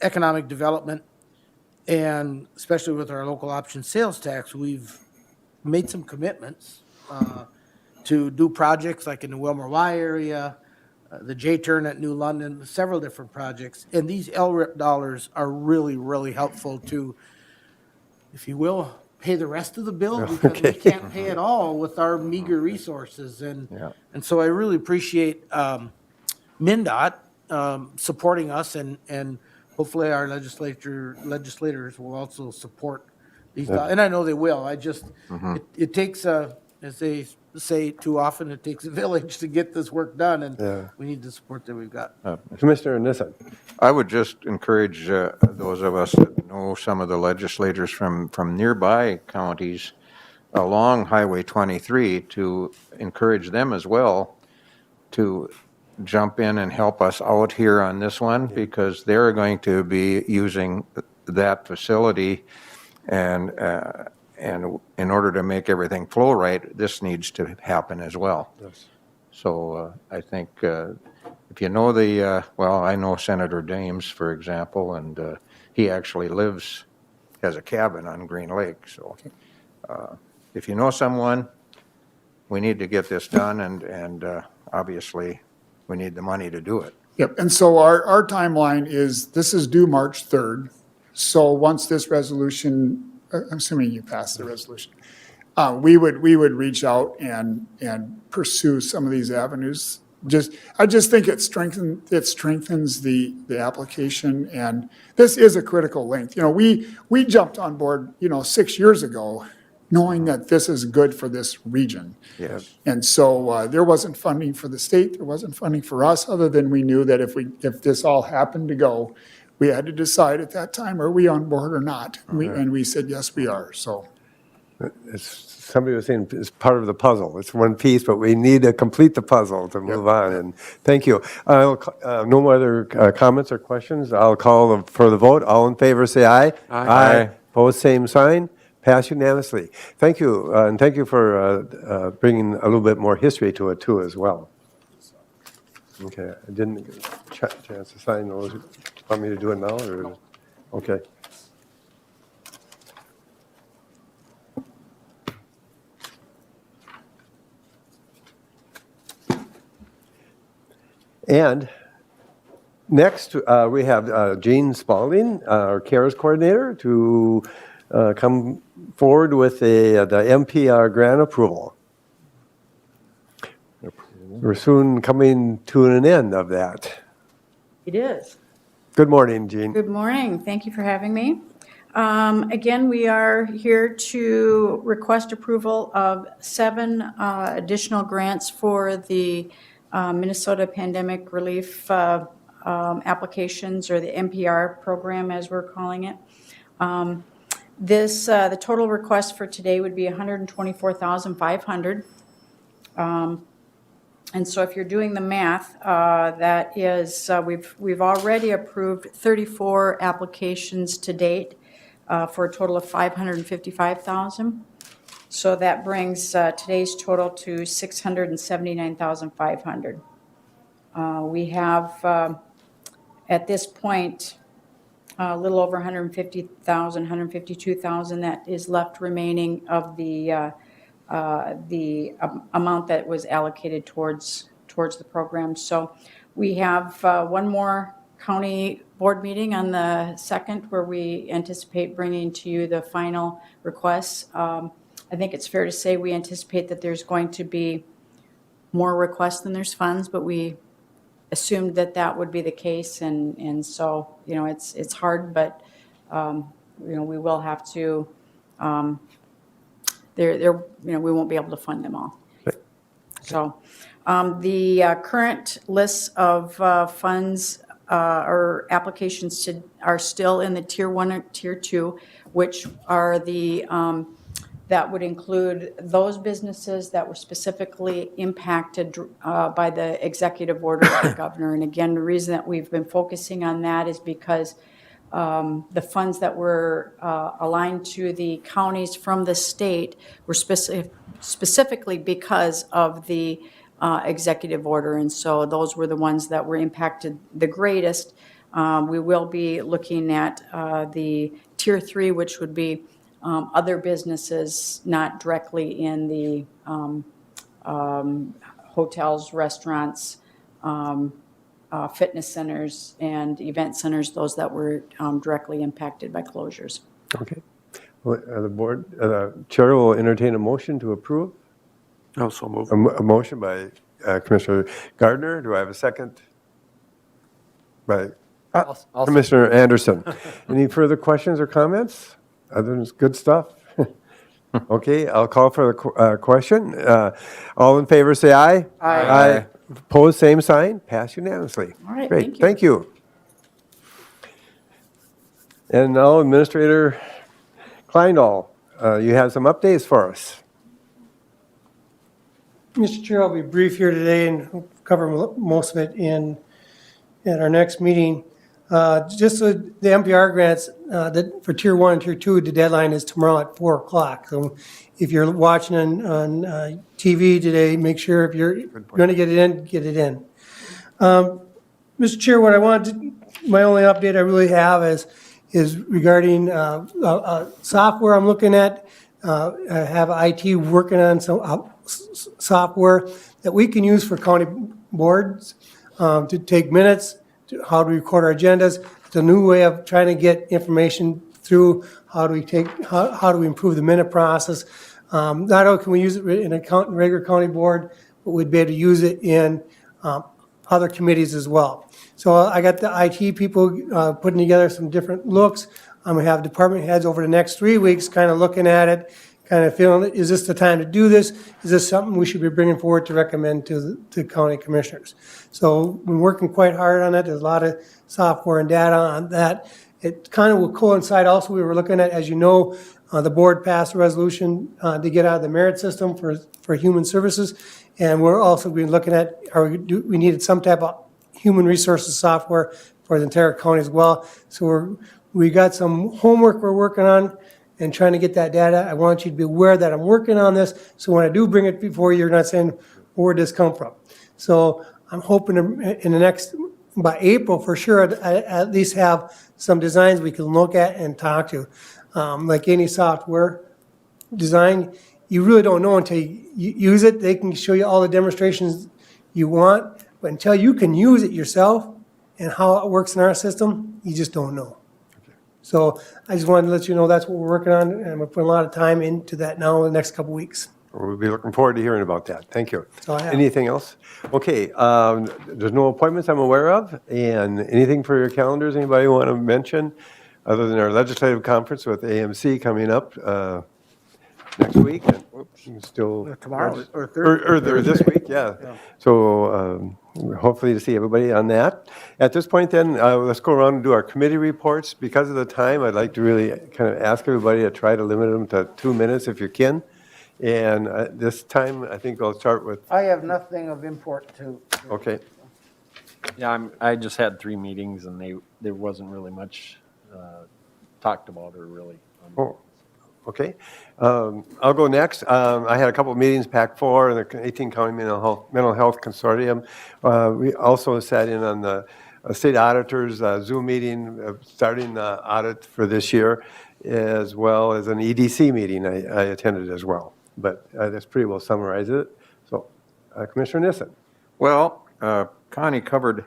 economic development, and especially with our local option sales tax, we've made some commitments to do projects like in the Wilmer Y area, the J-turn at New London, several different projects. And these LRIP dollars are really, really helpful to, if you will, pay the rest of the bill, because we can't pay it all with our meager resources. And so I really appreciate MnDOT supporting us, and hopefully our legislators will also support these. And I know they will. I just, it takes as they say too often, it takes a village to get this work done, and we need the support that we've got. Commissioner Nissen. I would just encourage those of us that know some of the legislators from nearby counties along Highway 23 to encourage them as well to jump in and help us out here on this one, because they're going to be using that facility, and in order to make everything flow right, this needs to happen as well. Yes. So I think if you know I know Senator Dames, for example, and he actually has a cabin on Green Lake. So if you know someone, we need to get this done, and obviously we need the money to do it. Yep, and so our timeline is, this is due March 3rd. So once this resolution, I'm assuming you passed the resolution, we would reach out and pursue some of these avenues. I just think it strengthens the application, and this is a critical link. You know, we jumped on board, 6 years ago, knowing that this is good for this region. Yes. And so there wasn't funding for the state, there wasn't funding for us, other than we knew that if this all happened to go, we had to decide at that time, are we on board or not? And we said, yes, we are, so. Somebody was saying it's part of the puzzle. It's one piece, but we need to complete the puzzle to move on. And thank you. No more other comments or questions. I'll call for the vote. All in favor, say aye. Aye. Opposed, same sign. Passed unanimously. Thank you, and thank you for bringing a little bit more history to it too as well. Okay, I didn't get a chance to sign those. Want me to do it now, or okay? And next, we have Gene Spalding, our CARES coordinator, to come forward with the MPR grant approval. We're soon coming to an end of that. It is. Good morning, Gene. Good morning. Thank you for having me. Again, we are here to request approval of 7 additional grants for the Minnesota Pandemic Relief applications, or the MPR program, as we're calling it. The total request for today would be $124,500. And so if you're doing the math, that is, we've already approved 34 applications to date for a total of 555,000. So that brings today's total to 679,500. We have, at this point, a little over 150,000, 152,000 that is left remaining of the amount that was allocated towards the program. So we have one more county board meeting on the 2nd where we anticipate bringing to you the final requests. I think it's fair to say we anticipate that there's going to be more requests than there's funds, but we assumed that that would be the case, and so, you know, it's hard, but, you know, we will have to, you know, we won't be able to fund them all. So, the current lists of funds or applications are still in the Tier 1 and Tier 2, which are the, that would include those businesses that were specifically impacted by the executive order of the governor. And again, the reason that we've been focusing on that is because the funds that were aligned to the counties from the state were specifically because of the executive order. And so those were the ones that were impacted the greatest. We will be looking at the Tier 3, which would be other businesses not directly in the hotels, restaurants, fitness centers, and event centers, those that were directly impacted by closures. Okay. Well, the board, chair will entertain a motion to approve. Also move. A motion by Commissioner Gardner. Do I have a second? By Commissioner Anderson. Any further questions or comments? Other than good stuff? Okay, I'll call for the question. All in favor, say aye. Aye. Opposed, same sign. Pass unanimously. All right, Great, thank you. And now Administrator Kleindahl, you have some updates for us. Mr. Chair, I'll be brief here today and cover most of it at our next meeting. Just so the MPR grants that for Tier 1 and Tier 2, the deadline is tomorrow at 4 o'clock. So if you're watching on TV today, make sure if you're going to get it in, get it in. Mr. Chair, what I wanted, my only update I really have is regarding software I'm looking at. I have IT working on some software that we can use for county boards to take minutes, how to record our agendas. It's a new way of trying to get information through. How do we improve the minute process? Not only can we use it in a regular county board, but we'd be able to use it in other committees as well. So I got the IT people putting together some different looks. I'm gonna have department heads over the next 3 weeks kind of looking at it, kind of feeling, is this the time to do this? Is this something we should be bringing forward to recommend to county commissioners? So we're working quite hard on it. There's a lot of software and data on that. It kind of will coincide also, we were looking at, as you know, the board passed a resolution to get out of the merit system for human services. And we're also been looking at, we needed some type of human resources software for the entire county as well. So we got some homework we're working on and trying to get that data. I want you to be aware that I'm working on this, so when I do bring it before you, you're not saying, where did this come from? So I'm hoping in the next, by April for sure, I at least have some designs we can look at and talk to. Like any software design, you really don't know until you use it. They can show you all the demonstrations you want, but until you can use it yourself and how it works in our system, you just don't know. So I just wanted to let you know that's what we're working on, and we're putting a lot of time into that now in the next couple of weeks. We'll be looking forward to hearing about that. Thank you. That's all I have. Anything else? Okay, there's no appointments I'm aware of, and anything for your calendars anybody want to mention, other than our legislative conference with AMC coming up next week? Still Tomorrow or Thursday. Or this week, yeah. So hopefully to see everybody on that. At this point then, let's go around and do our committee reports. Because of the time, I'd like to really kind of ask everybody to try to limit them to 2 minutes if you can. And this time, I think I'll start with, I have nothing of import to. okay. Yeah, I just had 3 meetings and there wasn't really much talked about or really. Oh, okay. I'll go next. I had a couple of meetings, PAC 4 and the 18 County Mental Health Consortium. We also sat in on the state auditor's Zoom meeting, starting the audit for this year, as well as an EDC meeting I attended as well. But that's pretty well summarizes it. So, Commissioner Nissen. Well, Connie covered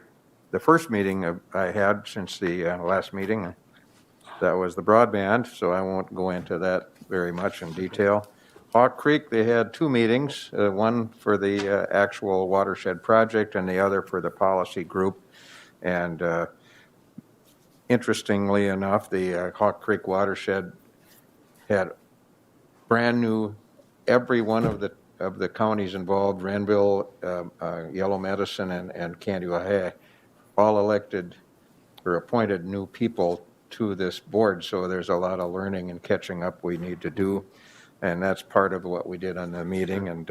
the first meeting I had since the last meeting. That was the broadband, so I won't go into that very much in detail. Hawk Creek, they had 2 meetings, one for the actual watershed project and the other for the policy group. And interestingly enough, the Hawk Creek watershed had brand new, every one of the counties involved, Renville, Yellow Medicine, and Candiac, all elected or appointed new people to this board, so there's a lot of learning and catching up we need to do, and that's part of what we did on the meeting, and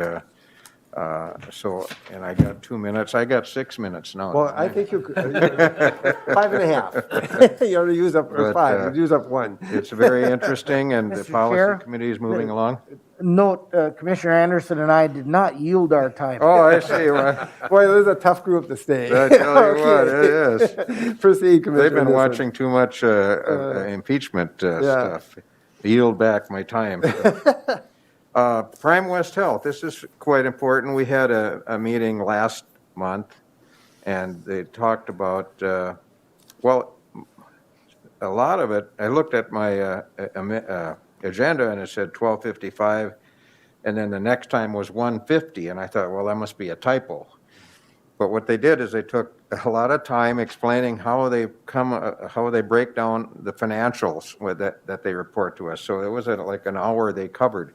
and I got 2 minutes, I got 6 minutes now. Well, I think you could, 5.5. You already used up, or 5, you used up 1. It's very interesting, and the Mr. Chair? policy committee is moving along. Note, Commissioner Anderson and I did not yield our time. Oh, I see. Well, Boy, this is a tough group to stay. I tell you what, it is. Proceed, Commissioner. They've been Nissen. watching too much impeachment stuff. Yield back my time. Prime West Health, this is quite important. We had a meeting last month, and they talked about, well, a lot of it, I looked at my agenda and it said 12:55, and then the next time was 1:50, and I thought, well, that must be a typo. But what they did is they took a lot of time explaining how they break down the financials with that they report to us. So it was like an hour they covered.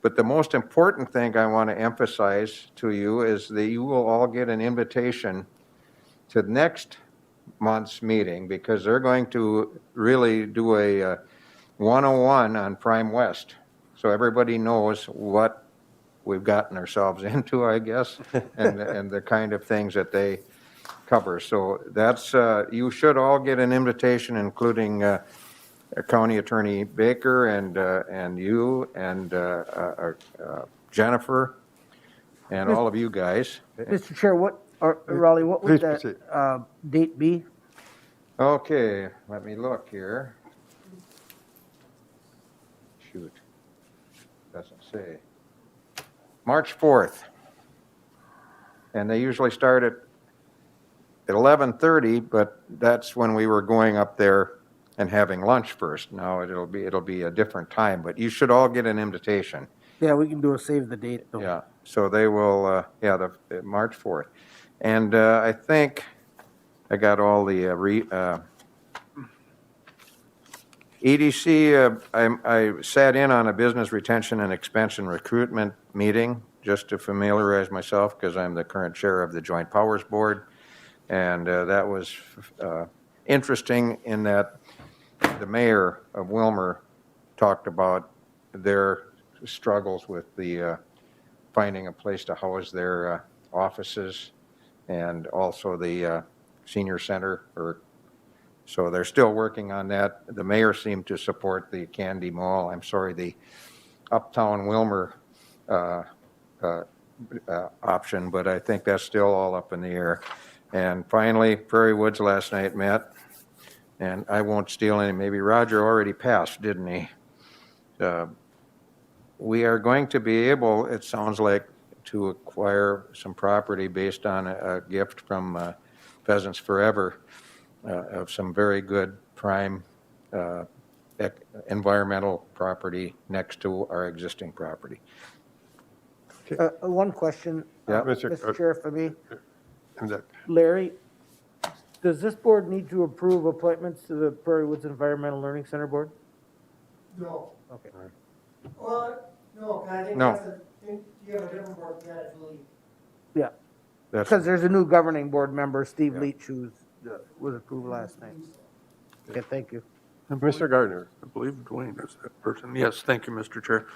But the most important thing I want to emphasize to you is that you will all get an invitation to next month's meeting, because they're going to really do a 101 on Prime West. So everybody knows what we've gotten ourselves into, I guess, and the kind of things that they cover. So that's, you should all get an invitation, including County Attorney Baker and you and Jennifer and all of you guys. Mr. Chair, Raleigh, what would that date be? Okay, let me look here. Shoot, doesn't say. March 4th. And they usually start at 11:30, but that's when we were going up there and having lunch first. Now it'll be a different time, but you should all get an invitation. Yeah, we can do a save the date though. Yeah, so they will, the March 4th. And I think I got all the EDC, I sat in on a business retention and expansion recruitment meeting just to familiarize myself, because I'm the current chair of the Joint Powers Board. And that was interesting in that the mayor of Wilmer talked about their struggles with the finding a place to house their offices, and also the senior center. So they're still working on that. The mayor seemed to support the Candy Mall. I'm sorry, the Uptown Wilmer option, but I think that's still all up in the air. And finally, Prairie Woods last night met, and I won't steal any, maybe Roger already passed, didn't he? We are going to be able, it sounds like, to acquire some property based on a gift from Pheasants Forever of some very good prime environmental property next to our existing property. One question, Yeah. Mr. Chair, for me. I'm sorry. Larry, does this board need to approve appointments to the Prairie Woods Environmental Learning Center Board? No. Okay. Well, no, I think No. you have a different board than that, I believe. Yeah, That's, because there's a new governing board member, Steve Leach, who was approved last night. Okay, thank you. Mr. Gardner. I believe Dwayne is that person. Yes, thank you, Mr. Chair.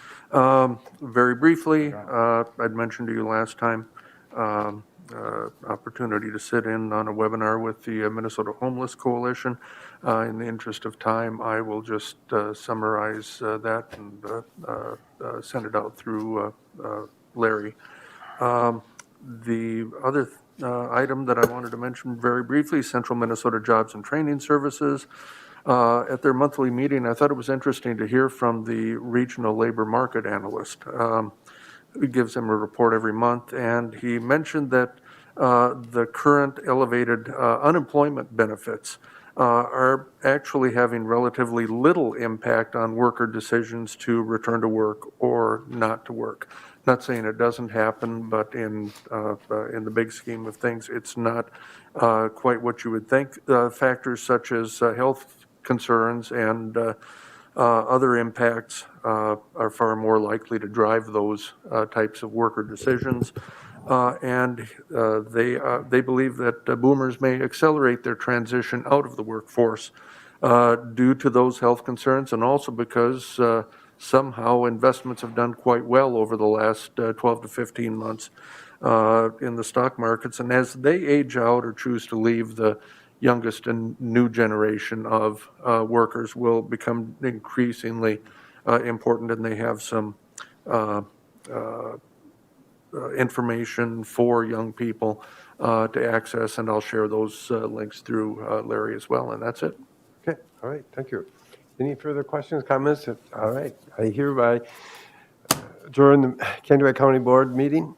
Very briefly, I'd mentioned to you last time, opportunity to sit in on a webinar with the Minnesota Homeless Coalition. In the interest of time, I will just summarize that and send it out through Larry. The other item that I wanted to mention very briefly, Central Minnesota Jobs and Training Services. At their monthly meeting, I thought it was interesting to hear from the regional labor market analyst. He gives them a report every month, and he mentioned that the current elevated unemployment benefits are actually having relatively little impact on worker decisions to return to work or not to work. Not saying it doesn't happen, but in the big scheme of things, it's not quite what you would think. Factors such as health concerns and other impacts are far more likely to drive those types of worker decisions. And they believe that boomers may accelerate their transition out of the workforce due to those health concerns, and also because somehow investments have done quite well over the last 12 to 15 months in the stock markets. And as they age out or choose to leave, the youngest and new generation of workers will become increasingly important, and they have some information for young people to access, and I'll share those links through Larry as well, and that's it. Okay, all right, thank you. Any further questions, comments? All right, I hereby adjourn the Candidates County Board meeting.